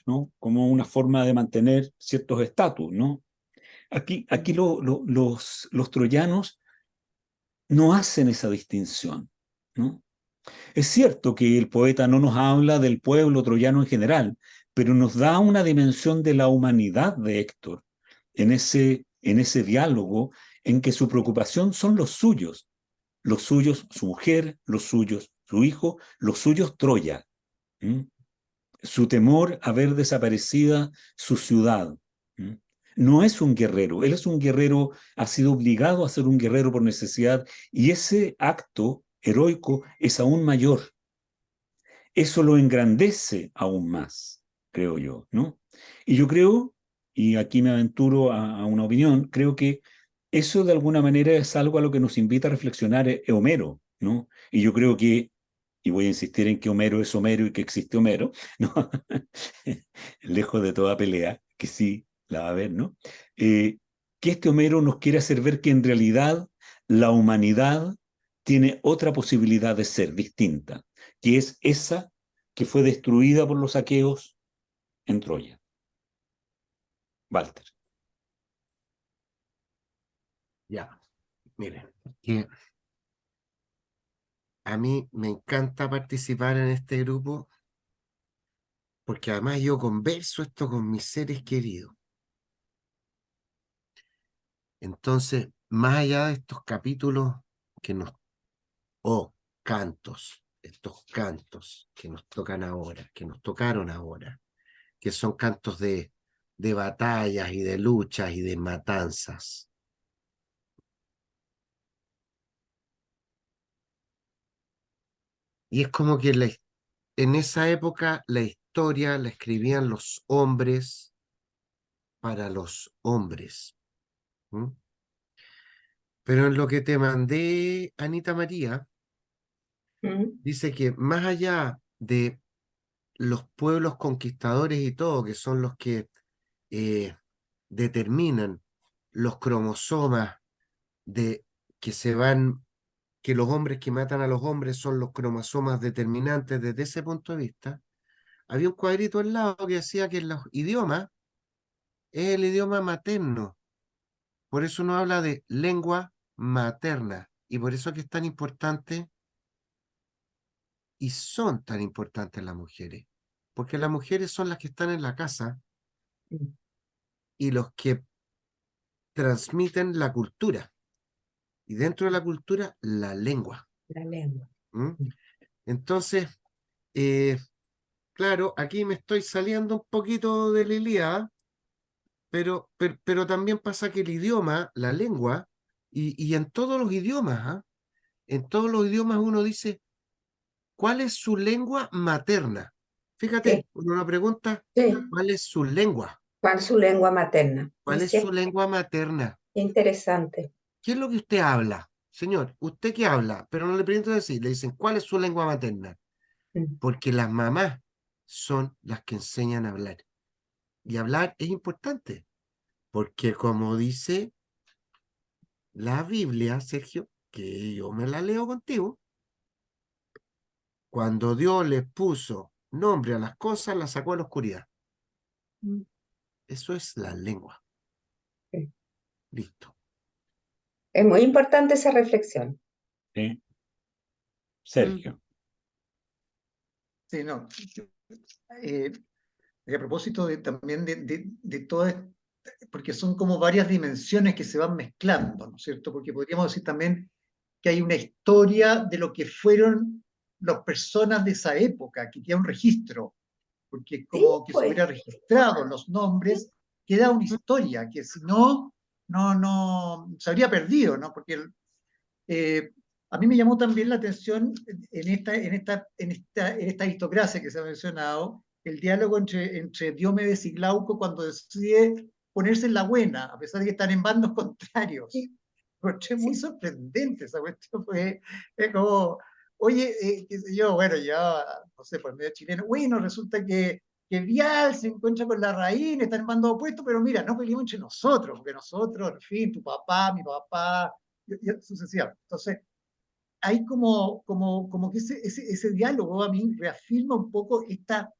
¿no?, como una forma de mantener ciertos estatus, ¿no? Aquí los troyanos no hacen esa distinción, ¿no? Es cierto que el poeta no nos habla del pueblo troyano en general, pero nos da una dimensión de la humanidad de Héctor en ese diálogo, en que su preocupación son los suyos, su mujer, los suyos, su hijo, los suyos Troya. Su temor a ver desaparecida su ciudad. no es un guerrero, él es un guerrero, ha sido obligado a ser un guerrero por necesidad, y ese acto heroico es aún mayor. Eso lo engrandece aún más, creo yo, ¿no? Y yo creo, y aquí me aventuro a una opinión, creo que eso de alguna manera es algo a lo que nos invita a reflexionar Homero, ¿no? Y yo creo que, y voy a insistir en que Homero es Homero y que existe Homero, ¿no? Lejos de toda pelea, que sí la va a haber, ¿no? Que este Homero nos quiere hacer ver que en realidad la humanidad tiene otra posibilidad de ser distinta, que es esa que fue destruida por los aqueos en Troya. Walter. Ya, miren, que a mí me encanta participar en este grupo porque además yo converso esto con mis seres queridos. Entonces, más allá de estos capítulos que nos, o cantos, estos cantos que nos tocan ahora, que nos tocaron ahora, que son cantos de batallas y de luchas y de matanzas. Y es como que en esa época la historia la escribían los hombres para los hombres. ¿Mm? Pero en lo que te mandé, Anita María, dice que más allá de los pueblos conquistadores y todo, que son los que determinan los cromosomas de que se van, que los hombres que matan a los hombres son los cromosomas determinantes desde ese punto de vista, había un cuadrito al lado que decía que los idiomas es el idioma materno. Por eso uno habla de lengua materna. Y por eso que es tan importante y son tan importantes las mujeres. Porque las mujeres son las que están en la casa y los que transmiten la cultura. Y dentro de la cultura, la lengua. La lengua. ¿Mm? Entonces, claro, aquí me estoy saliendo un poquito de la Ilíada, pero también pasa que el idioma, la lengua, y en todos los idiomas, ¿ah? En todos los idiomas uno dice, ¿cuál es su lengua materna? Fíjate, Sí. uno pregunta, Sí. ¿cuál es su lengua? ¿Cuál es su lengua materna? ¿Cuál es su lengua materna? Interesante. ¿Qué es lo que usted habla? Señor, ¿usted qué habla? Pero no le pregunto decir, le dicen, ¿cuál es su lengua materna? Porque las mamás son las que enseñan a hablar. Y hablar es importante, porque como dice la Biblia, Sergio, que yo me la leo contigo, cuando Dios le puso nombre a las cosas, las sacó a la oscuridad. Eso es la lengua. Sí. Listo. Es muy importante esa reflexión. ¿Sí? Sergio. Sí, no. A propósito también de todas, porque son como varias dimensiones que se van mezclando, ¿no es cierto? Porque podríamos decir también que hay una historia de lo que fueron las personas de esa época, que queda un registro, porque como que se hubiera registrado los nombres, queda una historia, que si no, no se habría perdido, ¿no? Porque a mí me llamó también la atención en esta aristocracia que se ha mencionado, el diálogo entre Diomedes y Glauco cuando decide ponerse en la buena, a pesar de que están en bandos contrarios. Fue muy sorprendente esa cuestión. Fue como, oye, qué sé yo, bueno, ya, no sé, por medio chileno, bueno, resulta que Vial se encuentra con la Raín, están en bandos opuestos, pero mira, no peleemos entre nosotros, porque nosotros, en fin, tu papá, mi papá, y sucesivamente. Entonces, hay como que ese diálogo a mí reafirma un poco esta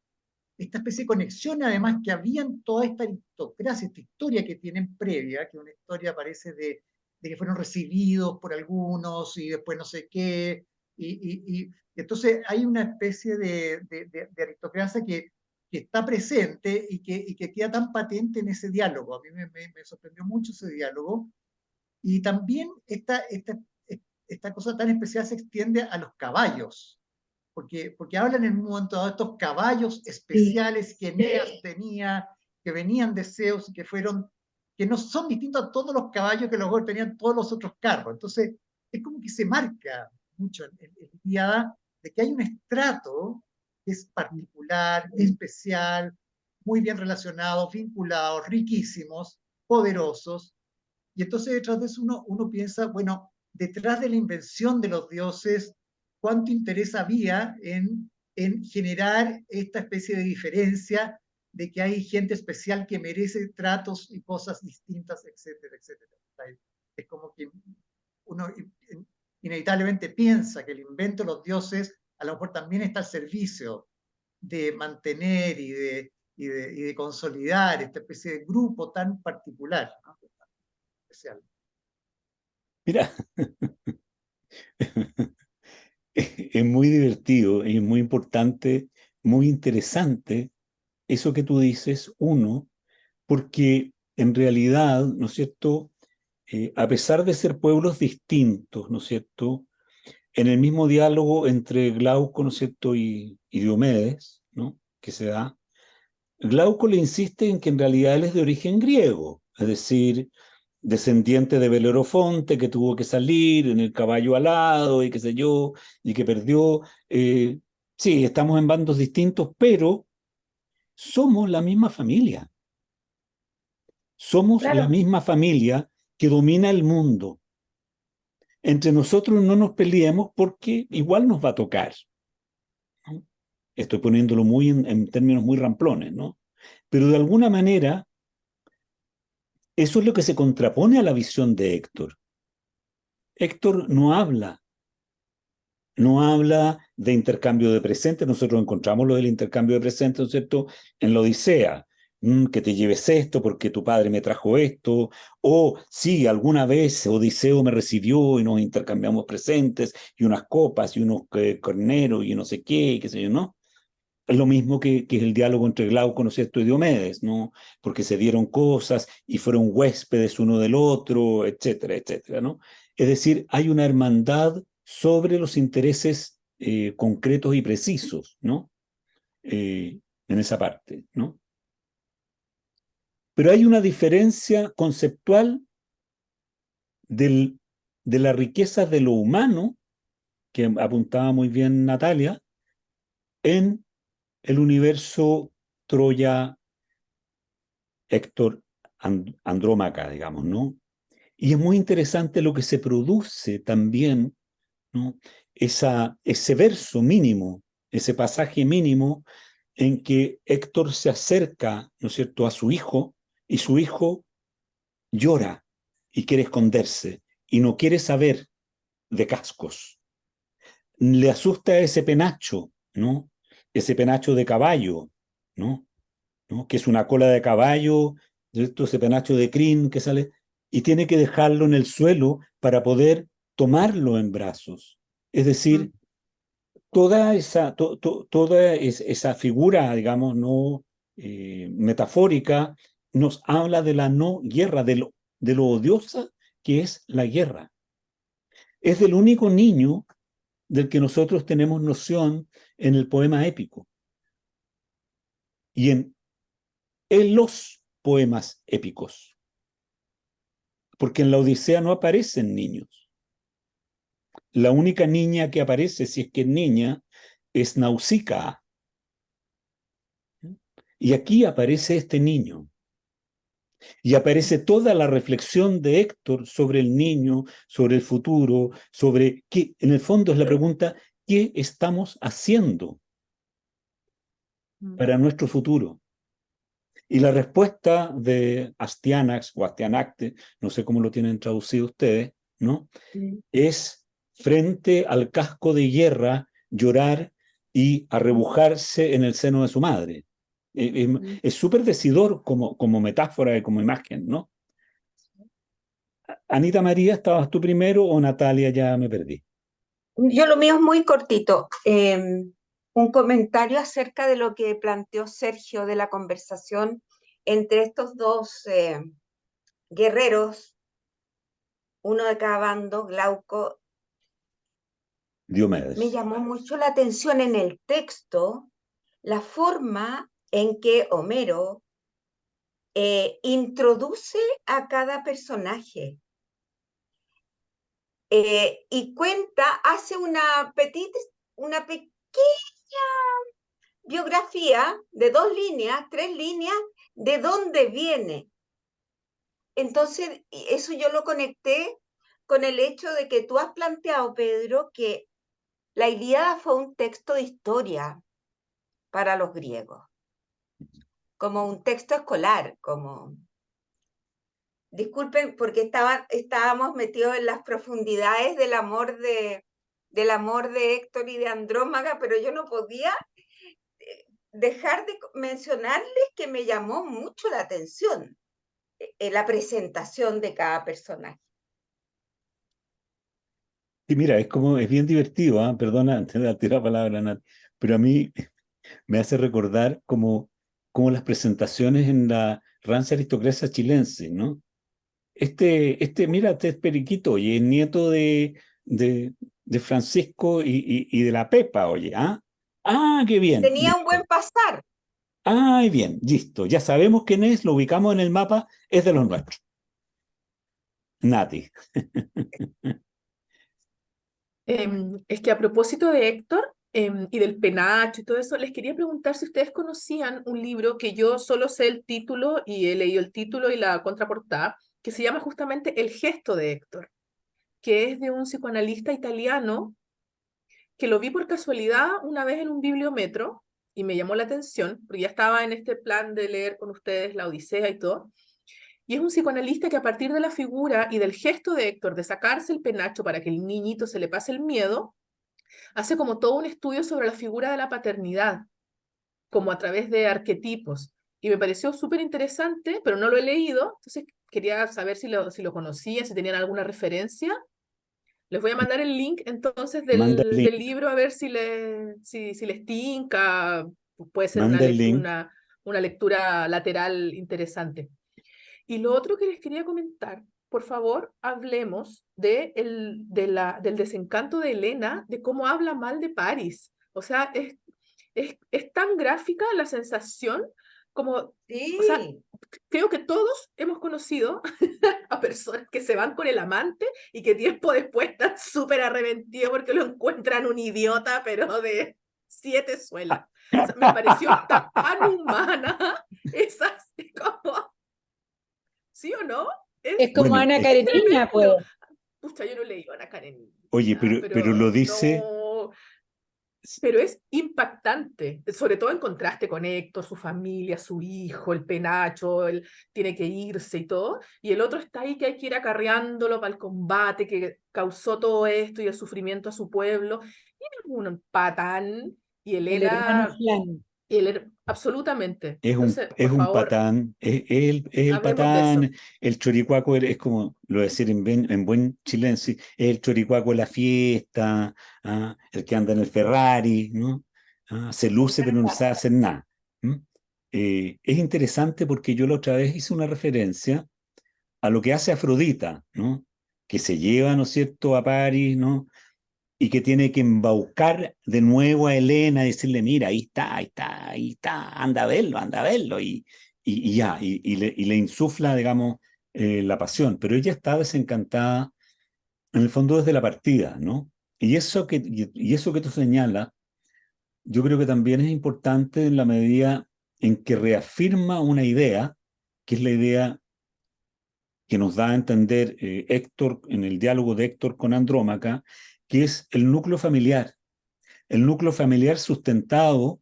especie de conexión, además, que había en toda esta aristocracia, esta historia que tienen previa, que una historia parece de que fueron recibidos por algunos y después no sé qué, y entonces hay una especie de aristocracia que está presente y que queda tan patente en ese diálogo. A mí me sorprendió mucho ese diálogo. Y también esta cosa tan especial se extiende a los caballos, porque hablan en un momento dado de estos caballos especiales que Eneas tenía, que venían de Zeus y que fueron que no son distintos a todos los caballos que luego tenían todos los otros carros. Entonces, es como que se marca mucho en Ilíada de que hay un estrato que es particular, especial, muy bien relacionados, vinculados, riquísimos, poderosos. Y entonces detrás de eso uno piensa, bueno, detrás de la invención de los dioses, ¿cuánto interés había en generar esta especie de diferencia de que hay gente especial que merece tratos y cosas distintas, etcétera, etcétera? Es como que uno inevitablemente piensa que el invento de los dioses a lo mejor también está al servicio de mantener y de consolidar esta especie de grupo tan particular, ¿no? Especial. Mira, es muy divertido y muy importante, muy interesante eso que tú dices, uno, porque en realidad, ¿no es cierto?, a pesar de ser pueblos distintos, ¿no es cierto?, en el mismo diálogo entre Glauco, ¿no es cierto?, y Diomedes, ¿no?, que se da, Glauco le insiste en que en realidad él es de origen griego, es decir, descendiente de Belerofonte, que tuvo que salir en el caballo alado y qué sé yo, y que perdió. Sí, estamos en bandos distintos, pero somos la misma familia. Somos la misma familia que domina el mundo. Entre nosotros no nos peleemos porque igual nos va a tocar, ¿no? Estoy poniéndolo muy en términos muy ramplones, ¿no? Pero de alguna manera, eso es lo que se contrapone a la visión de Héctor. Héctor no habla de intercambio de presentes. Nosotros encontramos lo del intercambio de presentes, ¿no es cierto?, en la Odisea. Que te lleves esto porque tu padre me trajo esto, o sí, alguna vez Odiseo me recibió y nos intercambiamos presentes y unas copas y unos carneros y no sé qué, qué sé yo, ¿no? Es lo mismo que es el diálogo entre Glauco, ¿no es cierto?, y Diomedes, ¿no? Porque se dieron cosas y fueron huéspedes uno del otro, etcétera, etcétera, ¿no? Es decir, hay una hermandad sobre los intereses concretos y precisos, ¿no? En esa parte, ¿no? Pero hay una diferencia conceptual de la riqueza de lo humano, que apuntaba muy bien Natalia, en el universo Troya, Héctor, Andrómaca, digamos, ¿no? Y es muy interesante lo que se produce también, ¿no? Ese verso mínimo, ese pasaje mínimo en que Héctor se acerca, ¿no es cierto?, a su hijo, y su hijo llora y quiere esconderse y no quiere saber de cascos. Le asusta ese penacho, ¿no? Ese penacho de caballo, ¿no? Que es una cola de caballo, ese penacho de crin que sale, y tiene que dejarlo en el suelo para poder tomarlo en brazos. Es decir, toda esa figura, digamos, no metafórica, nos habla de la no guerra, de lo odiosa que es la guerra. Es del único niño del que nosotros tenemos noción en el poema épico y en los poemas épicos, porque en la Odisea no aparecen niños. La única niña que aparece, si es que es niña, es Nausicaa. Y aquí aparece este niño. Y aparece toda la reflexión de Héctor sobre el niño, sobre el futuro, sobre qué, en el fondo es la pregunta, ¿qué estamos haciendo para nuestro futuro? Y la respuesta de Astyanax o Astyanax, no sé cómo lo tienen traducido ustedes, ¿no? Es frente al casco de guerra, llorar y arrebujarse en el seno de su madre. Es súper decidor como metáfora y como imagen, ¿no? Anita María, ¿estabas tú primero o Natalia? Ya me perdí. Yo lo mío es muy cortito. Un comentario acerca de lo que planteó Sergio de la conversación entre estos dos guerreros, uno de cada bando, Glauco. Diomedes. Me llamó mucho la atención en el texto la forma en que Homero introduce a cada personaje y hace una pequeña biografía de 2 líneas, 3 líneas, de dónde viene. Entonces, eso yo lo conecté con el hecho de que tú has planteado, Pedro, que la Ilíada fue un texto de historia para los griegos, como un texto escolar, como... Disculpen, porque estábamos metidos en las profundidades del amor de Héctor y de Andrómaca, pero yo no podía dejar de mencionarles que me llamó mucho la atención la presentación de cada personaje. Y mira, es bien divertido, ¿eh? Perdona antes de darte la palabra, Nat, pero a mí me hace recordar como las presentaciones en la rancia aristocracia chilense, ¿no? Mira, este es Periquito, oye, es nieto de Francisco y de la Pepa, oye, ¿ah? Ah, qué bien. Tenía Listo. un buen pasar. Ay, bien, listo. Ya sabemos quién es, lo ubicamos en el mapa, es de los nuestros. Nati. Es que a propósito de Héctor y del penacho y todo eso, les quería preguntar si ustedes conocían un libro que yo solo sé el título y he leído el título y la contraportada, que se llama justamente El gesto de Héctor, que es de un psicoanalista italiano que lo vi por casualidad una vez en un bibliometro y me llamó la atención, porque ya estaba en este plan de leer con ustedes la Odisea y todo. Y es un psicoanalista que a partir de la figura y del gesto de Héctor de sacarse el penacho para que el niñito se le pase el miedo, hace como todo un estudio sobre la figura de la paternidad, como a través de arquetipos. Y me pareció súper interesante, pero no lo he leído, entonces quería saber si lo conocían, si tenían alguna referencia. Les voy a mandar el link entonces Manda el link. del libro a ver si les tinca, puede ser Manda el link. una lectura lateral interesante. Y lo otro que les quería comentar, por favor, hablemos del desencanto de Helena, de cómo habla mal de Paris. O sea, es tan gráfica la sensación como, Sí. o sea, creo que todos hemos conocido a personas que se van con el amante y que tiempo después están súper arrepentidos porque lo encuentran un idiota, pero de 7 suelas. O sea, me pareció tan humana esas, como... ¿Sí o no? Es como Bueno, Ana Karenina, pues. Pucha, yo no leí Ana Karenina. Oye, pero lo dice... No, pero es impactante, sobre todo en contraste con Héctor, su familia, su hijo, el penacho, él tiene que irse y todo, y el otro está ahí que hay que ir acarreándolo para el combate que causó todo esto y el sufrimiento a su pueblo, y es un patán, y El hermano Helena, Flan. absolutamente. Es Entonces, es por un favor, patán, es el hablemos de eso. patán, el choricuaco es como, lo voy a decir en buen chilense, es el choricuaco de la fiesta, ¿ah? El que anda en el Ferrari, ¿no? ¿Ah? Se luce pero no sabe hacer nada. ¿Mm? Es interesante porque yo la otra vez hice una referencia a lo que hace Afrodita, ¿no? Que se lleva, ¿no es cierto?, a París, ¿no? Y que tiene que embaucar de nuevo a Helena y decirle, mira, ahí está, ahí está, ahí está, anda a verlo, y ya, y le insufla, digamos, la pasión, pero ella está desencantada, en el fondo, desde la partida, ¿no? Y eso que tú señalas, yo creo que también es importante en la medida en que reafirma una idea, que es la idea que nos da a entender Héctor, en el diálogo de Héctor con Andrómaca, que es el núcleo familiar. El núcleo familiar sustentado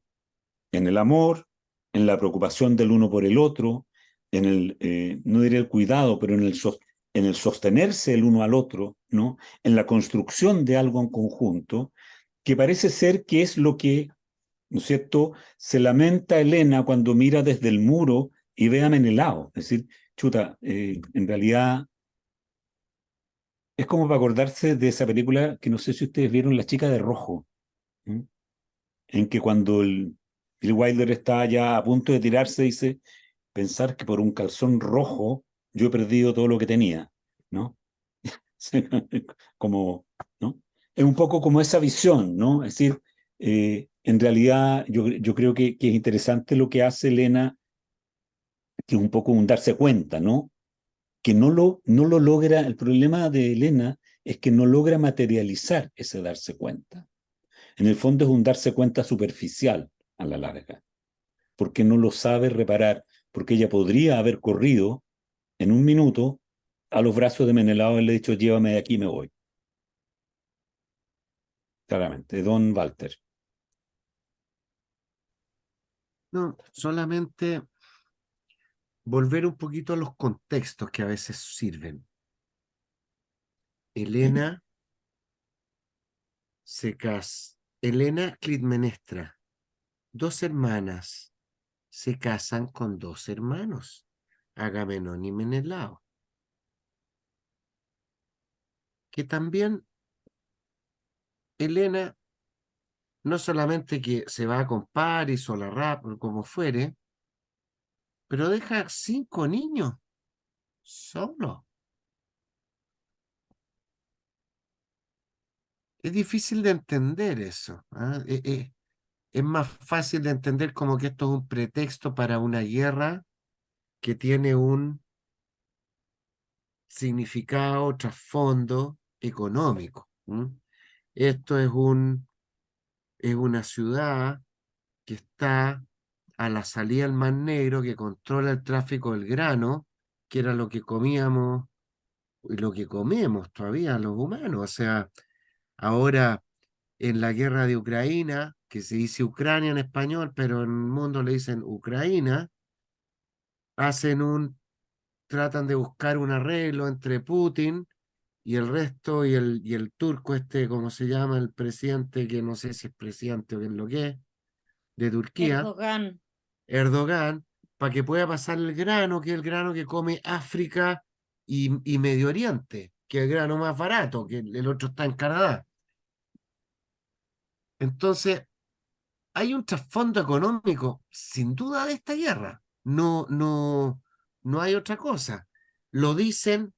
en el amor, en la preocupación del uno por el otro, en no diré el cuidado, pero en el sostenerse el uno al otro, ¿no? En la construcción de algo en conjunto, que parece ser que es lo que, ¿no es cierto?, se lamenta Helena cuando mira desde el muro y ve a Menelao. Es decir, chuta, en realidad es como para acordarse de esa película que no sé si ustedes vieron, La chica de rojo, ¿no? En que cuando Bill Wilder está ya a punto de tirarse, dice, pensar que por un calzón rojo yo he perdido todo lo que tenía, ¿no? Como, ¿no? Es un poco como esa visión, ¿no? Es decir, en realidad yo creo que es interesante lo que hace Helena que es un poco un darse cuenta, ¿no? Que no lo logra, el problema de Elena es que no logra materializar ese darse cuenta. En el fondo es un darse cuenta superficial a la larga, porque no lo sabe reparar, porque ella podría haber corrido en un minuto a los brazos de Menelao y le ha dicho, llévame de aquí, me voy. Claramente, Don Walter. No, solamente volver un poquito a los contextos que a veces sirven. Elena Elena Clitemnestra, 2 hermanas se casan con 2 hermanos, Agamenón y Menelao, que también Elena no solamente que se va con Paris o la Rap o como fuere, pero deja 5 niños solo. Es difícil de entender eso. Es más fácil de entender como que esto es un pretexto para una guerra que tiene un significado, trasfondo económico. Esto es una ciudad que está a la salida del Mar Negro, que controla el tráfico del grano, que era lo que comíamos y lo que comemos todavía los humanos. O sea, ahora en la guerra de Ucrania, que se dice Ucrania en español, pero en el mundo le dicen Ucrania, tratan de buscar un arreglo entre Putin y el resto, y el turco ¿cómo se llama? El presidente, que no sé si es presidente o qué es lo que es, de Turquía, Erdogan, para que pueda pasar el grano, que es el grano que come África y Medio Oriente, que es el grano más barato, que el otro está en Canadá. Entonces, hay un trasfondo económico, sin duda, de esta guerra. No hay otra cosa. Lo dicen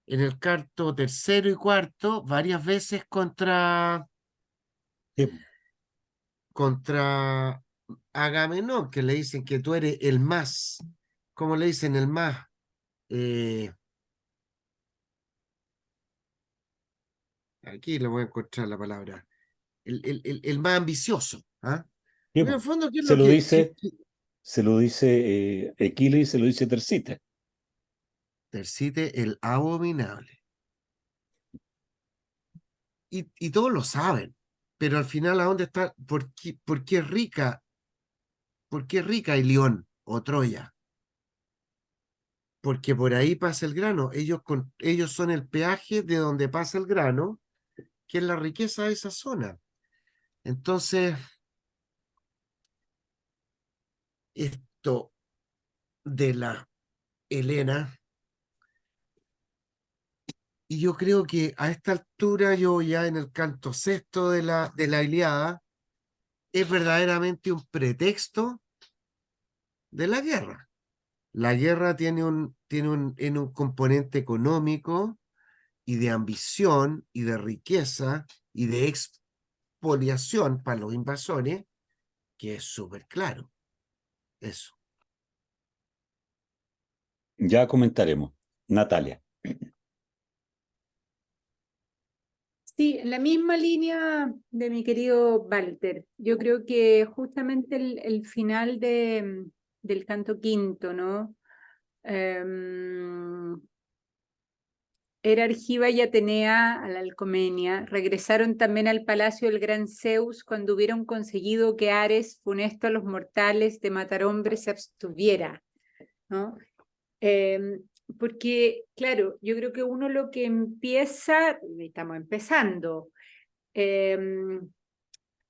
en el carto 3º y 4º varias veces contra Agamenón, que le dicen que tú eres el más, ¿cómo le dicen? El más, aquí le voy a encontrar la palabra, el más ambicioso. En el fondo, ¿qué es Se lo lo que dice Equila y se lo dice Tercite. Tercite, el abominable? Y todos lo saben, pero al final, ¿a dónde está? ¿Por qué es rica? ¿Por qué es rica Ilión o Troya? Porque por ahí pasa el grano. Ellos son el peaje de donde pasa el grano, que es la riqueza de esa zona. Entonces, esto de la Helena, y yo creo que a esta altura, yo ya en el canto 6º de la Ilíada, es verdaderamente un pretexto de la guerra. La guerra tiene en un componente económico y de ambición y de riqueza y de expoliación para los invasores, que es súper claro. Eso. Ya comentaremos. Natalia. Sí, en la misma línea de mi querido Walter. Yo creo que justamente el final del canto 5º, ¿no? Hera, Argiva y Atenea, a la Alcomenia, regresaron también al palacio del gran Zeus cuando hubieron conseguido que Ares, funesto a los mortales de matar hombres, se abstuviera, ¿no? Porque, claro, yo creo que uno lo que empieza, estamos empezando,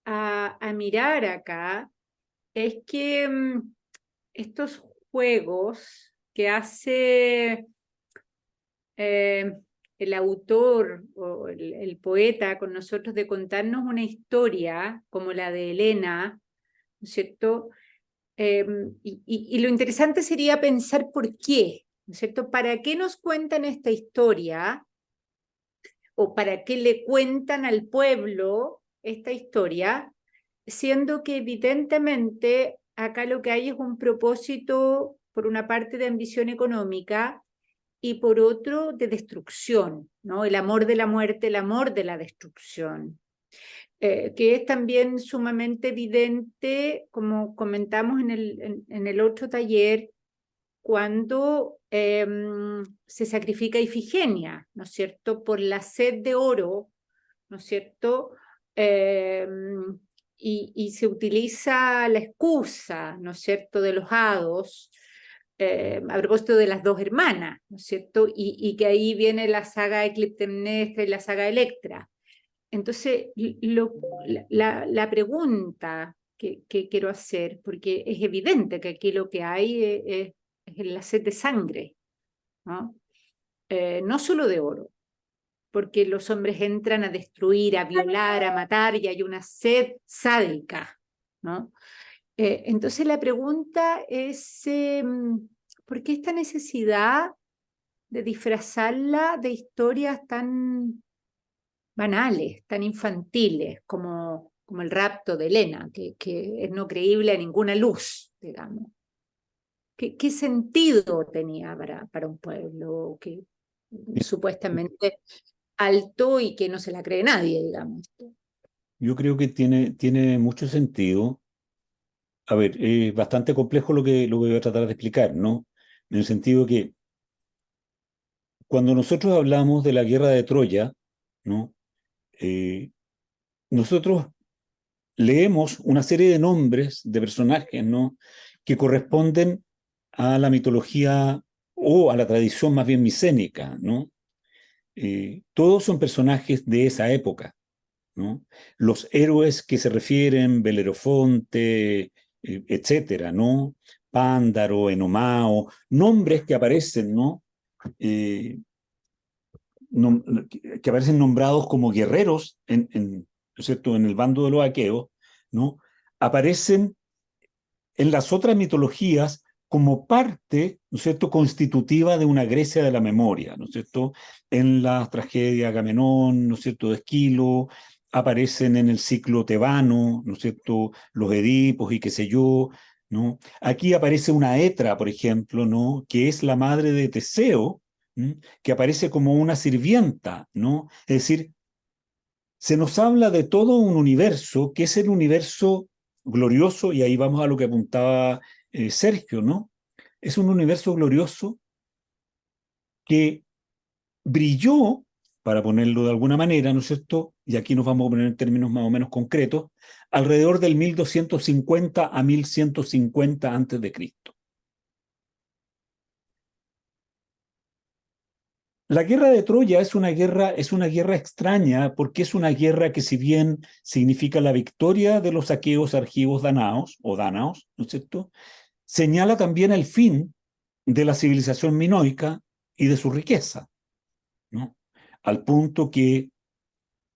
a mirar acá, es que estos juegos que hace el autor o el poeta con nosotros de contarnos una historia como la de Helena, ¿no es cierto? Y lo interesante sería pensar por qué, ¿no es cierto? ¿Para qué nos cuentan esta historia? ¿O para qué le cuentan al pueblo esta historia? Siendo que evidentemente acá lo que hay es un propósito por una parte de ambición económica y por otro de destrucción, ¿no? El amor de la muerte, el amor de la destrucción, que es también sumamente evidente, como comentamos en el otro taller, cuando se sacrifica Ifigenia, ¿no es cierto?, por la sed de oro, ¿no es cierto?, y se utiliza la excusa, ¿no es cierto?, de los hados, a propósito de las dos hermanas, ¿no es cierto?, y que ahí viene la saga de Clitemnestra y la saga de Electra. Entonces, la pregunta que quiero hacer, porque es evidente que aquí lo que hay es la sed de sangre, ¿no? No solo de oro, porque los hombres entran a destruir, a violar, a matar, y hay una sed sádica, ¿no? Entonces la pregunta es, ¿por qué esta necesidad de disfrazarla de historias tan banales, tan infantiles, como el rapto de Helena, que es no creíble a ninguna luz, digamos? ¿Qué sentido tenía para un pueblo que supuestamente alto y que no se la cree nadie, digamos? Yo creo que tiene mucho sentido. A ver, es bastante complejo lo que voy a tratar de explicar, ¿no? En el sentido que cuando nosotros hablamos de la guerra de Troya, ¿no? Nosotros leemos una serie de nombres de personajes, ¿no?, que corresponden a la mitología o a la tradición más bien micénica, ¿no? Todos son personajes de esa época, ¿no? Los héroes que se refieren, Belerofonte, etcétera, ¿no? Pándaro, Enomao, nombres que aparecen, ¿no? Que aparecen nombrados como guerreros ¿no es cierto?, en el bando de los aqueos, ¿no? Aparecen en las otras mitologías como parte, ¿no es cierto?, constitutiva de una Grecia de la memoria, ¿no es cierto? En la tragedia Agamenón, ¿no es cierto?, de Esquilo, aparecen en el ciclo tebano, ¿no es cierto?, los Edipos y qué sé yo, ¿no? Aquí aparece una Etra, por ejemplo, ¿no?, que es la madre de Teseo, ¿m?, que aparece como una sirvienta, ¿no? Es decir, se nos habla de todo un universo que es el universo glorioso, y ahí vamos a lo que apuntaba Sergio, ¿no? Es un universo glorioso que brilló, para ponerlo de alguna manera, ¿no es cierto?, y aquí nos vamos a poner en términos más o menos concretos, alrededor del 1250 a 1150 antes de Cristo. La guerra de Troya es una guerra extraña, porque es una guerra que, si bien significa la victoria de los aqueos argivos danaos, ¿no es cierto?, señala también el fin de la civilización minoica y de su riqueza, ¿no? Al punto que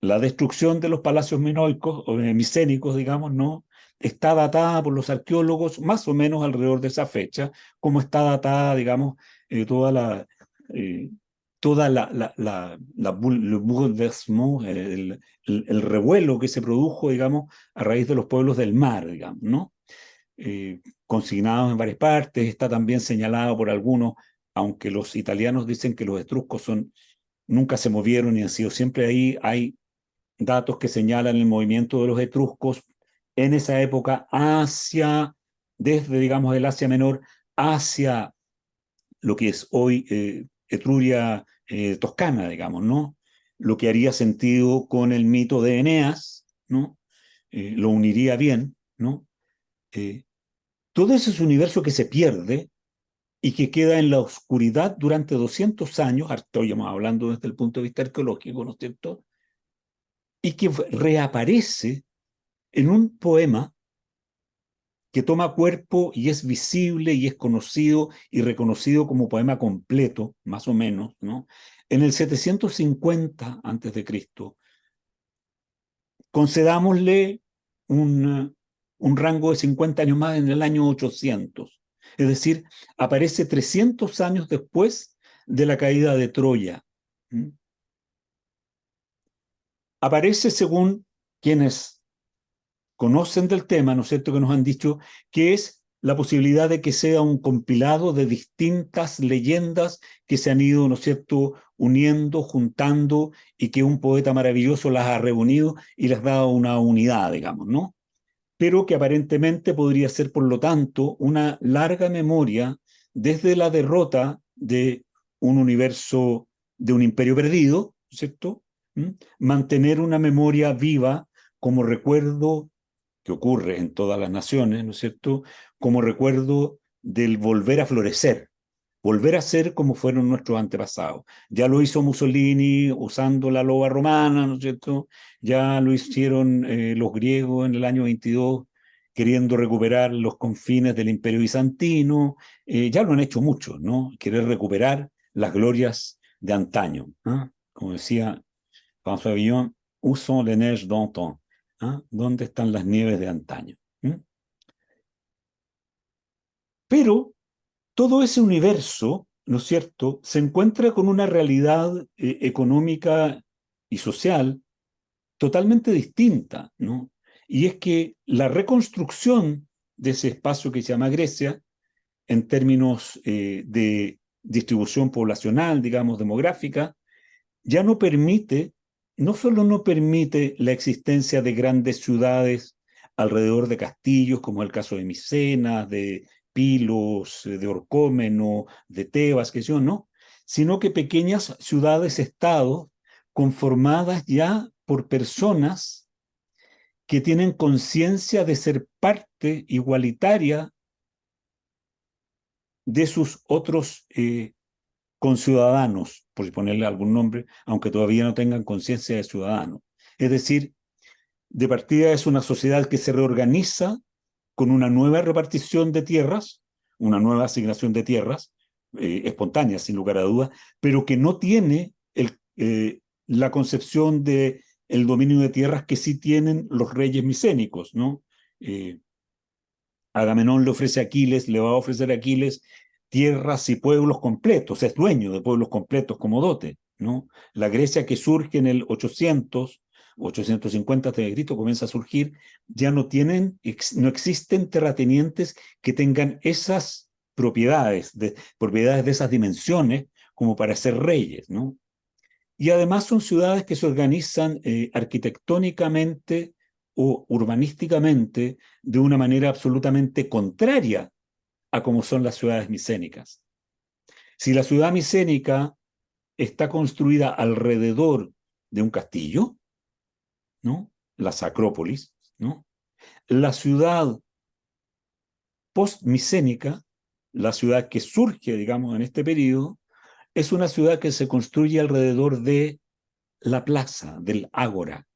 la destrucción de los palacios minoicos, o micénicos, digamos, ¿no?, está datada por los arqueólogos más o menos alrededor de esa fecha, como está datada, digamos, toda la le bouleversement, el revuelo que se produjo, digamos, a raíz de los pueblos del mar, digamos, ¿no? Consignados en varias partes, está también señalado por algunos, aunque los italianos dicen que los etruscos nunca se movieron y han sido siempre ahí. Hay datos que señalan el movimiento de los etruscos en esa época desde, digamos, el Asia Menor hacia lo que es hoy Etruria toscana, digamos, ¿no? Lo que haría sentido con el mito de Eneas, ¿no? Lo uniría bien, ¿no? Todo ese es un universo que se pierde y que queda en la oscuridad durante 200 años, estamos hablando desde el punto de vista arqueológico, ¿no es cierto?, y que reaparece en un poema que toma cuerpo y es visible y es conocido y reconocido como poema completo, más o menos, ¿no?, en el 750 antes de Cristo. Concedámosle un rango de 50 años más, en el año 800. Es decir, aparece 300 años después de la caída de Troya. Aparece, según quienes conocen del tema, ¿no es cierto?, que nos han dicho que es la posibilidad de que sea un compilado de distintas leyendas que se han ido, ¿no es cierto?, uniendo, juntando, y que un poeta maravilloso las ha reunido y les ha dado una unidad, digamos, ¿no? Pero que aparentemente podría ser, por lo tanto, una larga memoria desde la derrota de un universo, de un imperio perdido, ¿cierto? Mantener una memoria viva como recuerdo que ocurre en todas las naciones, ¿no es cierto?, como recuerdo del volver a florecer, volver a ser como fueron nuestros antepasados. Ya lo hizo Mussolini usando la loba romana, ¿no es cierto?, ya lo hicieron los griegos en el año 22, queriendo recuperar los confines del Imperio Bizantino, ya lo han hecho muchos, ¿no?, querer recuperar las glorias de antaño, ¿eh? Como decía François Villon, où sont les neiges d'antan? ¿Ah? ¿Dónde están las nieves de antaño? Pero todo ese universo, ¿no es cierto?, se encuentra con una realidad económica y social totalmente distinta, ¿no? Y es que la reconstrucción de ese espacio que se llama Grecia, en términos de distribución poblacional, digamos, demográfica, ya no permite, no solo no permite la existencia de grandes ciudades alrededor de castillos, como es el caso de Micenas, de Pilos, de Orcómeno, de Tebas, que yo no, sino que pequeñas ciudades-estados conformadas ya por personas que tienen conciencia de ser parte igualitaria de sus otros conciudadanos, por ponerle algún nombre, aunque todavía no tengan conciencia de ciudadanos. Es decir, de partida es una sociedad que se reorganiza con una nueva repartición de tierras, una nueva asignación de tierras, espontánea, sin lugar a dudas, pero que no tiene la concepción de el dominio de tierras que sí tienen los reyes micénicos, ¿no? Agamenón le ofrece a Aquiles, le va a ofrecer a Aquiles tierras y pueblos completos, es dueño de pueblos completos como dote, ¿no? La Grecia que surge en el 800, 850 a.C., comienza a surgir, ya no existen terratenientes que tengan esas propiedades de esas dimensiones como para ser reyes, ¿no? Y además son ciudades que se organizan arquitectónicamente o urbanísticamente de una manera absolutamente contraria a como son las ciudades micénicas. Si la ciudad micénica está construida alrededor de un castillo, ¿no?, las acrópolis, ¿no?, la ciudad post-micénica, la ciudad que surge, digamos, en este periodo, es una ciudad que se construye alrededor de la plaza, del ágora,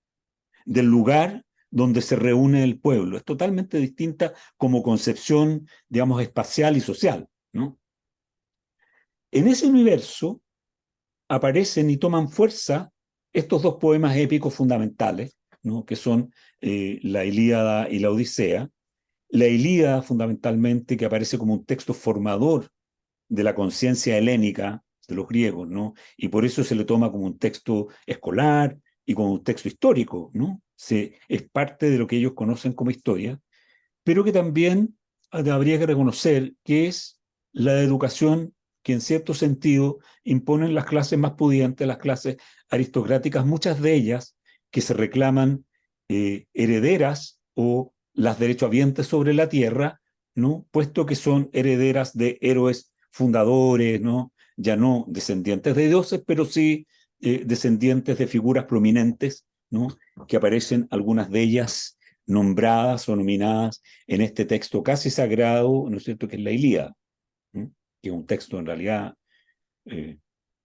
del lugar donde se reúne el pueblo. Es totalmente distinta como concepción, digamos, espacial y social, ¿no? En ese universo aparecen y toman fuerza estos dos poemas épicos fundamentales, ¿no?, que son la Ilíada y la Odisea. La Ilíada, fundamentalmente, que aparece como un texto formador de la conciencia helénica de los griegos, ¿no? Y por eso se le toma como un texto escolar y como un texto histórico, ¿no? Es parte de lo que ellos conocen como historia, pero que también habría que reconocer que es la educación que en cierto sentido imponen las clases más pudientes, las clases aristocráticas, muchas de ellas que se reclaman herederas o las derechohabientes sobre la tierra, ¿no?, puesto que son herederas de héroes fundadores, ¿no?, ya no descendientes de dioses, pero sí descendientes de figuras prominentes, ¿no?, que aparecen algunas de ellas nombradas o nominadas en este texto casi sagrado, ¿no es cierto?, que es la Ilíada, ¿no?, que es un texto en realidad,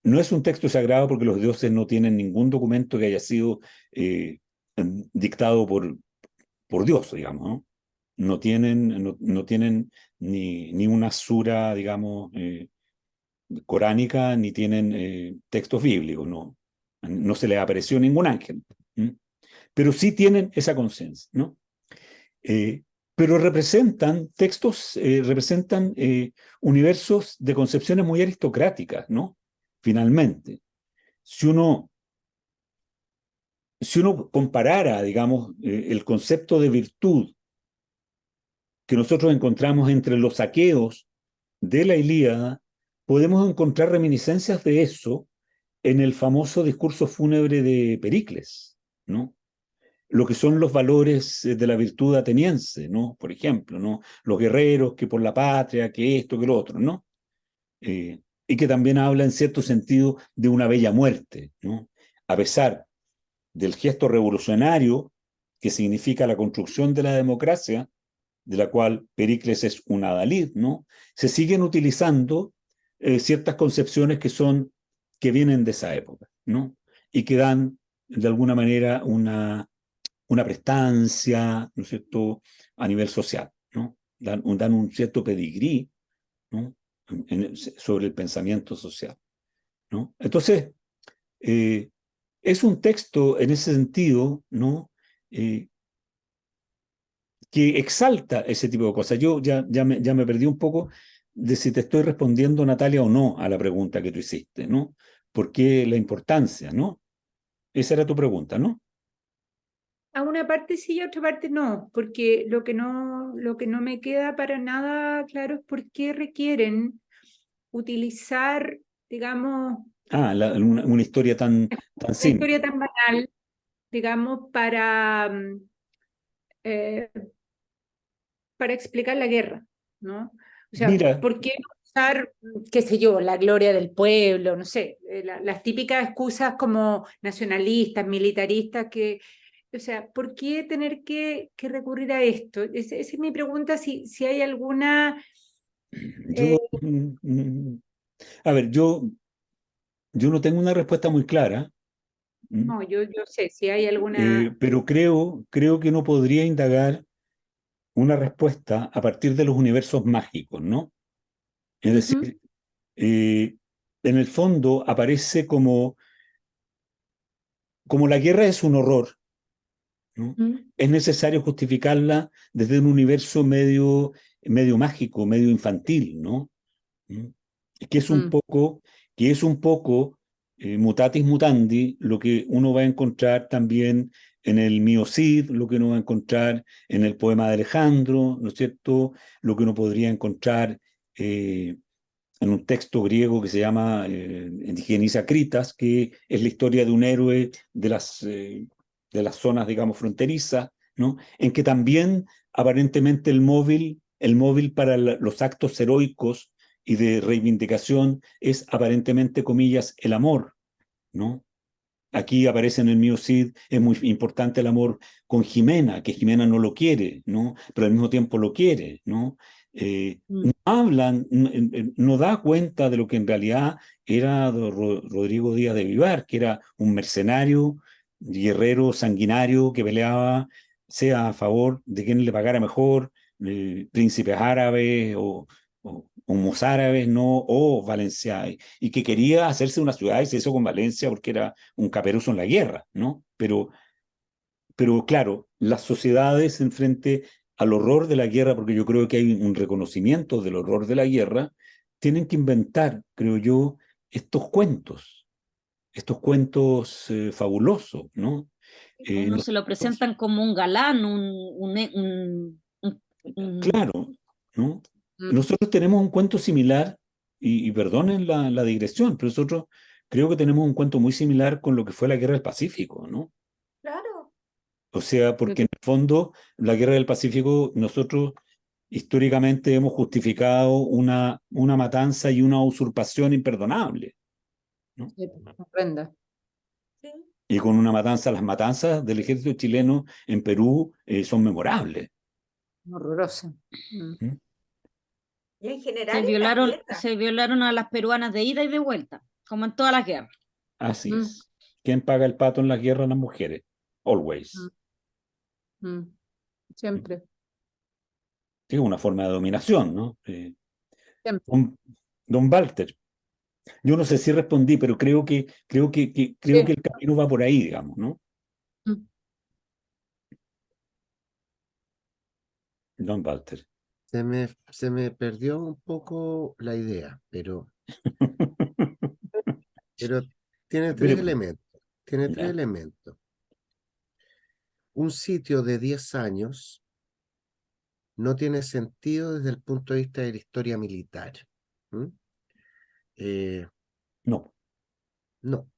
no es un texto sagrado porque los dioses no tienen ningún documento que haya sido dictado por Dios, digamos, ¿no? No tienen ni una sura, digamos, coránica, ni tienen textos bíblicos, no se les apareció ningún ángel, pero sí tienen esa conciencia, ¿no? Pero representan textos, representan universos de concepciones muy aristocráticas, ¿no? Finalmente, si uno comparara, digamos, el concepto de virtud que nosotros encontramos entre los saqueos de la Ilíada, podemos encontrar reminiscencias de eso en el famoso discurso fúnebre de Pericles, ¿no? Lo que son los valores de la virtud ateniense, ¿no? Por ejemplo, ¿no? Los guerreros que por la patria, que esto, que lo otro, ¿no? Y que también habla en cierto sentido de una bella muerte, ¿no? A pesar del gesto revolucionario que significa la construcción de la democracia, de la cual Pericles es un adalid, ¿no? Se siguen utilizando ciertas concepciones que vienen de esa época, ¿no? Y que dan, de alguna manera, una prestancia, ¿no es cierto?, a nivel social, ¿no? Dan un cierto pedigrí, ¿no?, sobre el pensamiento social, ¿no? Entonces, es un texto en ese sentido, ¿no?, que exalta ese tipo de cosas. Yo ya me perdí un poco de si te estoy respondiendo, Natalia, o no a la pregunta que tú hiciste, ¿no? ¿Por qué la importancia, no? Esa era tu pregunta, ¿no? A una parte sí y a otra parte no, porque lo que no me queda para nada claro es por qué requieren utilizar, digamos, Una historia tan una simple. historia tan banal, digamos, eh, para explicar la guerra, ¿no? O sea, Mira, ¿por qué no usar, qué sé yo, la gloria del pueblo, no sé, las típicas excusas como nacionalistas, militaristas, o sea, ¿por qué tener que recurrir a esto? Esa es mi pregunta, si hay alguna... yo, a ver, yo no tengo una respuesta muy clara, No, yo sé, si hay alguna... pero creo que no podría indagar una respuesta a partir de los universos mágicos, ¿no? Es Ujú, decir, en el fondo aparece como la guerra es un horror, ¿no? ujú, Es necesario justificarla desde un universo medio mágico, medio infantil, ¿no? ¿Mm? Que es un ujú, poco, que es un poco mutatis mutandi, lo que uno va a encontrar también en el Mío Cid, lo que uno va a encontrar en el poema de Alejandro, ¿no es cierto? Lo que uno podría encontrar en un texto griego que se llama Digenisa Critas, que es la historia de un héroe de las zonas, digamos, fronterizas, ¿no? En que también aparentemente el móvil para los actos heroicos y de reivindicación es aparentemente, comillas, el amor, ¿no? Aquí aparece en el mío Cid, es muy importante el amor con Jimena, que Jimena no lo quiere, ¿no? Pero al mismo tiempo lo quiere, ¿no? ujú, No da cuenta de lo que en realidad era Rodrigo Díaz de Vivar, que era un mercenario, guerrero, sanguinario, que peleaba, sea a favor de quien le pagara mejor, príncipes árabes o mozárabes, ¿no? O Valencia, y que quería hacerse una ciudad y se hizo con Valencia porque era un caperuzo en la guerra, ¿no? Pero claro, las sociedades en frente al horror de la guerra, porque yo creo que hay un reconocimiento del horror de la guerra, tienen que inventar, creo yo, estos cuentos fabulosos, ¿no? Uno se lo Nosotros, presentan como un galán, claro, ¿no? ujú. Nosotros tenemos un cuento similar, y perdonen la digresión, pero nosotros creo que tenemos un cuento muy similar con lo que fue la Guerra del Pacífico, ¿no? Claro. O sea, porque en el fondo la Guerra del Pacífico nosotros históricamente hemos justificado una matanza y una usurpación imperdonable, ¿no? Sí, comprendo. Sí. Y con una matanza, las matanzas del ejército chileno en Perú son memorables. Horroroso. Mm. ¿Mm? Y en general estas guerras. se violaron a las peruanas de ida y de vuelta, como en todas las guerras. Así Mm, es. ¿Quién paga el pato en la guerra? Las mujeres. mm, Always. mm. Siempre, Es una forma de dominación, ¿no? siempre. Don, don Walter, yo no sé si respondí, pero creo que Sí. el camino va por ahí, digamos, ¿no? Mm. Don Walter. Se me perdió un poco la idea, pero tiene tres Pero, elementos. Tiene tres ya. elementos. Un sitio de 10 años no tiene sentido desde el punto de vista de la historia militar. No. No.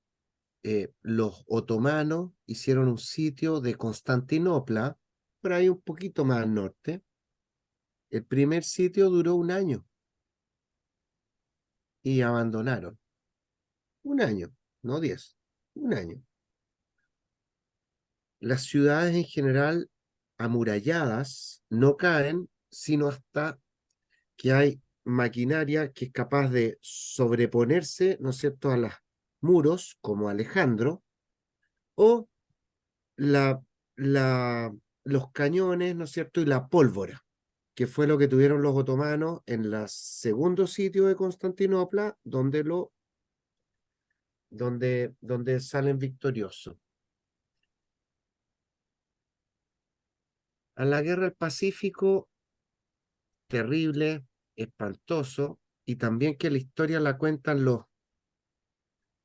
Los otomanos hicieron un sitio de Constantinopla, por ahí un poquito más al norte. El primer sitio duró 1 año y abandonaron. 1 año, no 10, 1 año. Las ciudades en general amuralladas no caen sino hasta que hay maquinaria que es capaz de sobreponerse, ¿no es cierto?, a los muros, como Alejandro, o la, los cañones, ¿no es cierto?, y la pólvora, que fue lo que tuvieron los otomanos en el segundo sitio de Constantinopla, donde salen victoriosos. A la guerra del Pacífico, terrible, espantoso, y también que la historia la cuentan los...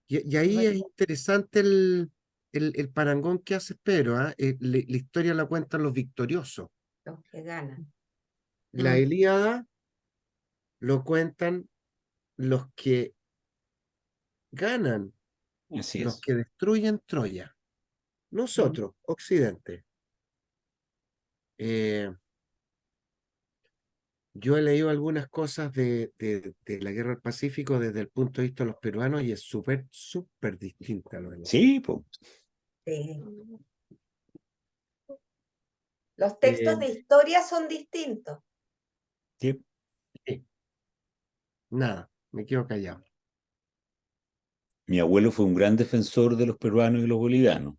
Y ahí es interesante el parangón que hace Pedro, ¿ah? La historia la cuentan los victoriosos. Los que ganan. La Ilíada lo cuentan los que ganan, Así los es. que destruyen Troya. Nosotros, Occidente. Yo he leído algunas cosas de la Guerra del Pacífico desde el punto de vista de los peruanos y es súper, súper distinta a lo de nosotros. Sí, pues. Sí. Los textos de historia son distintos. Sí. Sí. Nada, me quedo callado. Mi abuelo fue un gran defensor de los peruanos y los bolivianos.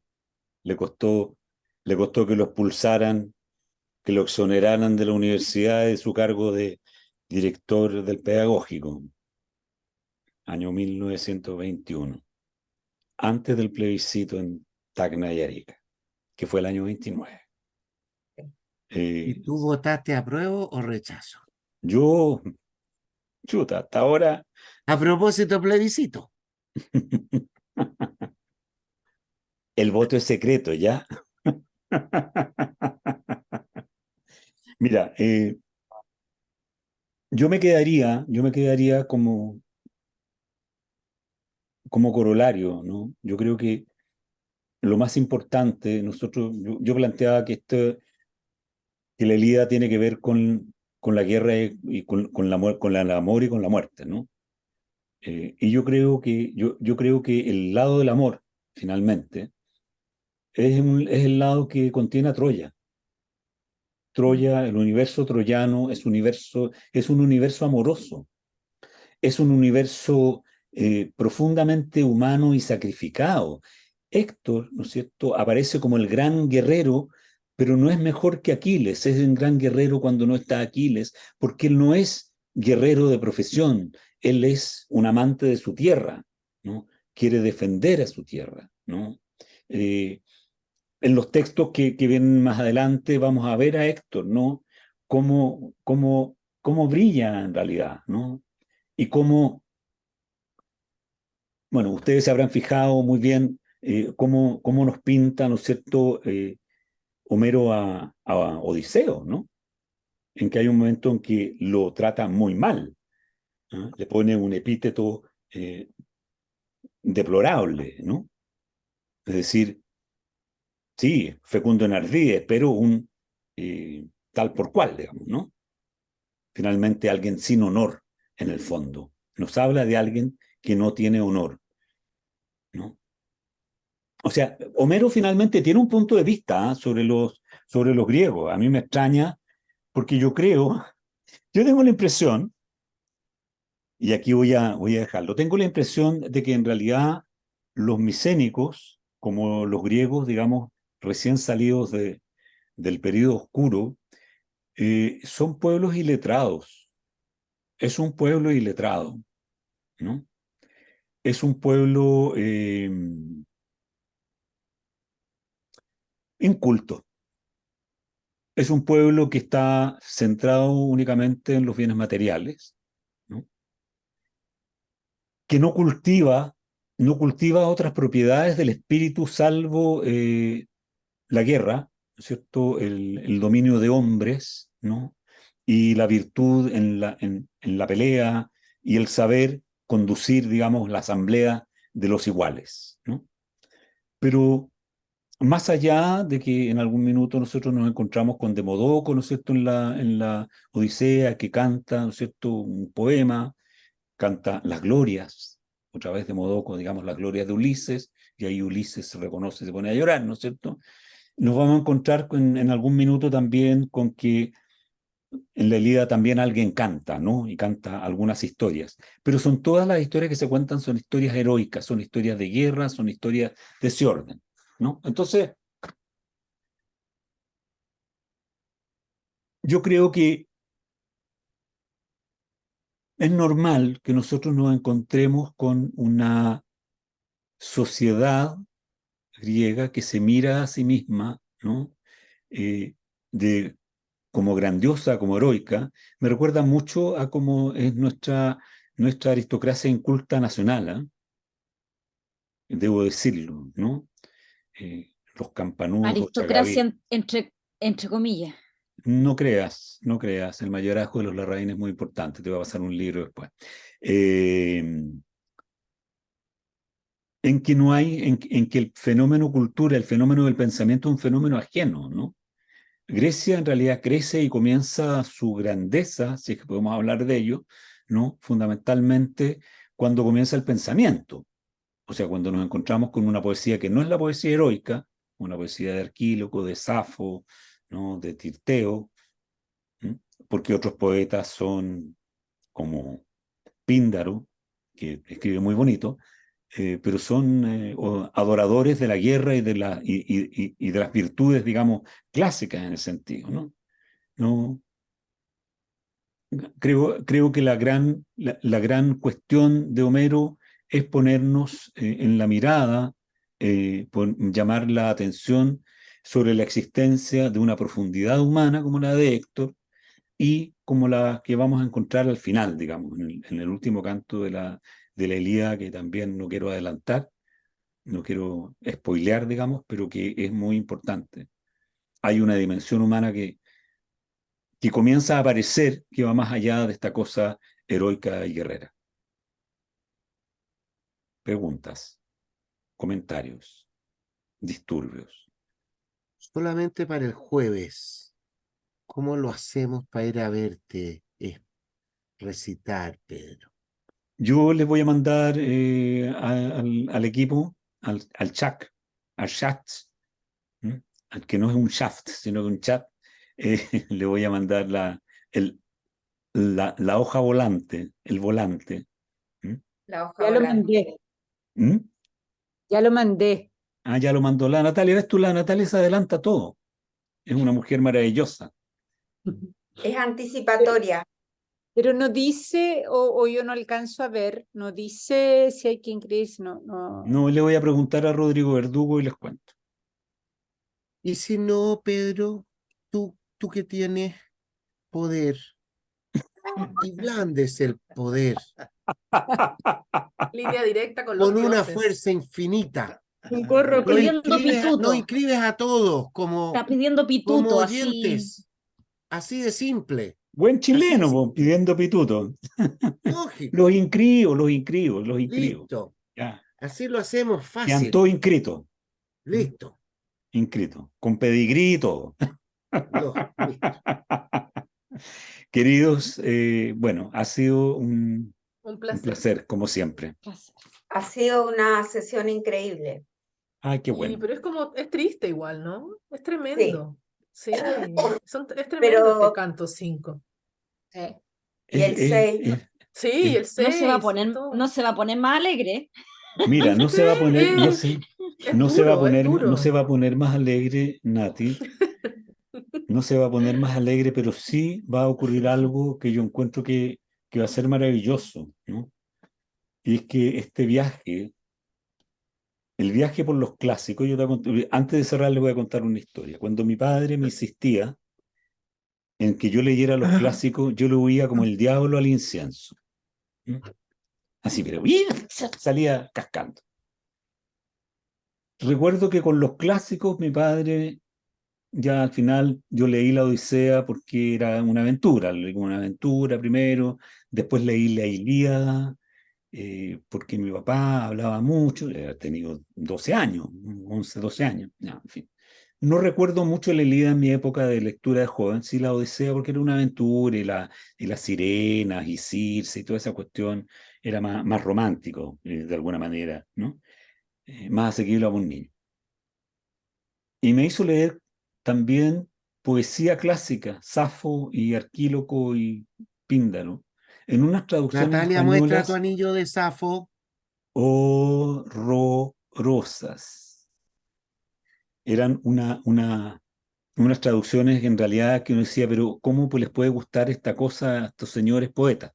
Le costó que lo expulsaran, que lo exoneraran de la universidad de su cargo de director del pedagógico, año 1921, antes del plebiscito en Tacna y Arica, que fue el año 29. ¿Y tú votaste apruebo o rechazo? Yo, chuta, hasta ahora... A propósito, plebiscito. El voto es secreto, ¿ya? Mira, yo me quedaría como corolario, ¿no? Yo creo que lo más importante, yo planteaba que la Ilíada tiene que ver con la guerra y con el amor y con la muerte, ¿no? Y yo creo que el lado del amor, finalmente, es el lado que contiene a Troya. Troya, el universo troyano, es un universo amoroso, es un universo profundamente humano y sacrificado. Héctor, ¿no es cierto?, aparece como el gran guerrero, pero no es mejor que Aquiles, es un gran guerrero cuando no está Aquiles, porque él no es guerrero de profesión, él es un amante de su tierra, ¿no? Quiere defender a su tierra, ¿no? En los textos que vienen más adelante vamos a ver a Héctor, ¿no? Cómo brilla en realidad, ¿no? Y bueno, ustedes se habrán fijado muy bien cómo nos pinta, ¿no es cierto?, Homero a Odiseo, ¿no? En que hay un momento en que lo trata muy mal, ¿no? Le pone un epíteto deplorable, ¿no? Es decir, sí, fecundo en ardides, pero un tal por cual, digamos, ¿no? Finalmente alguien sin honor, en el fondo. Nos habla de alguien que no tiene honor, ¿no? O sea, Homero finalmente tiene un punto de vista sobre los griegos. A mí me extraña porque yo tengo la impresión, y aquí voy a dejarlo, tengo la impresión de que en realidad los micénicos, como los griegos, digamos, recién salidos del período oscuro, son pueblos iletrados. Es un pueblo iletrado, ¿no? Es un pueblo inculto. Es un pueblo que está centrado únicamente en los bienes materiales, ¿no? Que no cultiva otras propiedades del espíritu salvo la guerra, ¿no es cierto? El dominio de hombres, ¿no? y la virtud en la pelea y el saber conducir, digamos, la asamblea de los iguales, ¿no? Pero más allá de que en algún minuto nosotros nos encontramos con Demodocos, ¿no es cierto?, en la Odisea, que canta, ¿no es cierto?, un poema, canta las glorias, otra vez Demodocos, digamos, las glorias de Ulises, y ahí Ulises se reconoce, se pone a llorar, ¿no es cierto? Nos vamos a encontrar en algún minuto también con que en la Ilíada también alguien canta, ¿no? Y canta algunas historias. Pero son todas las historias que se cuentan, son historias heroicas, son historias de guerra, son historias de ese orden, ¿no? Entonces, yo creo que es normal que nosotros nos encontremos con una sociedad griega que se mira a sí misma, ¿no? De como grandiosa, como heroica, me recuerda mucho a cómo es nuestra aristocracia inculta nacional, ¿eh? Debo decirlo, ¿no? Los campanudos, los chagaví. Aristocracia entre comillas. No creas, no creas, el mayorazgo de los Larraín es muy importante, te va a pasar un libro después. En que no hay, en que el fenómeno cultura, el fenómeno del pensamiento es un fenómeno ajeno, ¿no? Grecia en realidad crece y comienza su grandeza, si es que podemos hablar de ello, ¿no? Fundamentalmente cuando comienza el pensamiento. O sea, cuando nos encontramos con una poesía que no es la poesía heroica, una poesía de Arquíloco, de Safo, ¿no? De Tirteo, ¿no? Porque otros poetas son como Píndaro, que escribe muy bonito, pero son adoradores de la guerra y de las virtudes, digamos, clásicas en el sentido, ¿no? No, creo que la gran cuestión de Homero es ponernos en la mirada, llamar la atención sobre la existencia de una profundidad humana como la de Héctor y como la que vamos a encontrar al final, digamos, en el último canto de la Ilíada, que también no quiero adelantar, no quiero spoilear, digamos, pero que es muy importante. Hay una dimensión humana que comienza a aparecer, que va más allá de esta cosa heroica y guerrera. Preguntas, comentarios, disturbios. Solamente para el jueves, ¿cómo lo hacemos para ir a verte recitar, Pedro? Yo les voy a mandar al equipo, al chat, ¿m? Al que no es un shaft, sino que un chat, le voy a mandar la hoja volante, el volante. ¿M? La hoja Ya lo volante. mandé, ¿M? ya lo mandé. Ah, ya lo mandó la Natalia. ¿Ves tú? La Natalia se adelanta todo. Es una mujer maravillosa. Es anticipatoria. Pero no dice, o yo no alcanzo a ver, no dice si hay que inscribirse, no. No, le voy a preguntar a Rodrigo Verdugo y les cuento. Y si no, Pedro, tú que tienes poder y blandes el poder Línea directa con los con una dioses. fuerza infinita. Un gorro Nos pidiendo inscribes, pituto. nos inscribes a todos como Está pidiendo pituto, así. oyentes. Así de simple. Buen chileno, Así de po, simple. pidiendo pituto. Lógico. Los inscribo. Listo. Ya. Así lo hacemos Quedan fácil. todos inscritos. Listo. Inscritos. Con pedigrí y todo. Listo. Queridos, bueno, ha sido un placer. placer, como siempre. Ha sido una sesión increíble. Ay, qué bueno. Pero es triste igual, ¿no? Es tremendo. Sí, es tremendo Pero- este canto 5. Y el 6. Sí, el 6. No se va a poner más alegre. Mira, no se va a poner, no Es se va a duro, poner, es duro. no se va a poner más alegre, Nati. No se va a poner más alegre, pero sí va a ocurrir algo que yo encuentro que va a ser maravilloso, ¿no? Y es que este viaje, el viaje por los clásicos, antes de cerrar les voy a contar una historia. Cuando mi padre me insistía en que yo leyera los clásicos, yo lo oía como el diablo al incienso. ¿Mm? Así, pero salía cascando. Recuerdo que con los clásicos mi padre ya al final yo leí la Odisea porque era una aventura, leí como una aventura primero, después leí la Ilíada, porque mi papá hablaba mucho, he tenido 12 años, 11, 12 años, ya, en fin. No recuerdo mucho la Ilíada en mi época de lectura de joven, sí la Odisea porque era una aventura y las sirenas y Circe y toda esa cuestión era más romántico, de alguna manera, ¿no? Más asequible a un niño. Y me hizo leer también poesía clásica, Safo y Arquíloco y Píndaro, en unas traducciones Natalia, muestra tu españolas anillo de Safo. horrorosas. Eran unas traducciones en realidad que uno decía, pero ¿cómo pues les puede gustar esta cosa a estos señores poetas?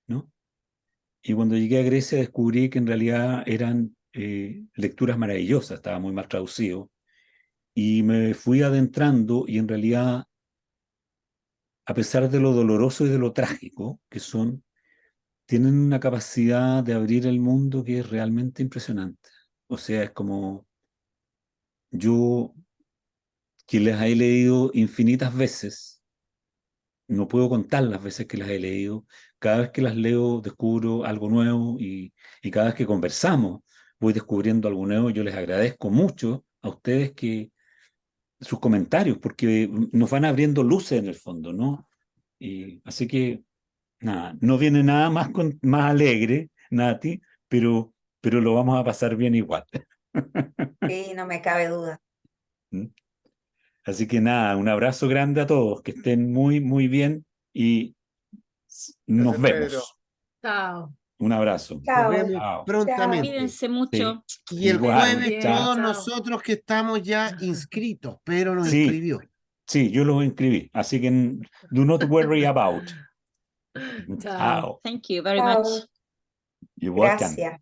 ¿No? Y cuando llegué a Grecia descubrí que en realidad eran lecturas maravillosas, estaba muy mal traducido. Y me fui adentrando y en realidad, a pesar de lo doloroso y de lo trágico que son, tienen una capacidad de abrir el mundo que es realmente impresionante. O sea, es como yo, que las he leído infinitas veces, no puedo contar las veces que las he leído, cada vez que las leo descubro algo nuevo y cada vez que conversamos voy descubriendo algo nuevo. Yo les agradezco mucho a ustedes que sus comentarios, porque nos van abriendo luces en el fondo, ¿no? Y así que, nada, no viene nada más alegre, Nati, pero lo vamos a pasar bien igual. Sí, no me cabe duda. ¿Mm? Así que nada, un abrazo grande a todos, que estén muy, muy bien y nos Gracias, Pedro. vemos. Chao. Un abrazo. Nos Chao. vemos Chao. prontamente. Cuídense Sí, mucho. Y el igual, jueves chao. todos Chao. nosotros que estamos ya inscritos, pero nos Sí, escribió. sí, yo los inscribí, así que do not worry about. Chao. Chao. Thank you very Chao. much. You're welcome. Gracias.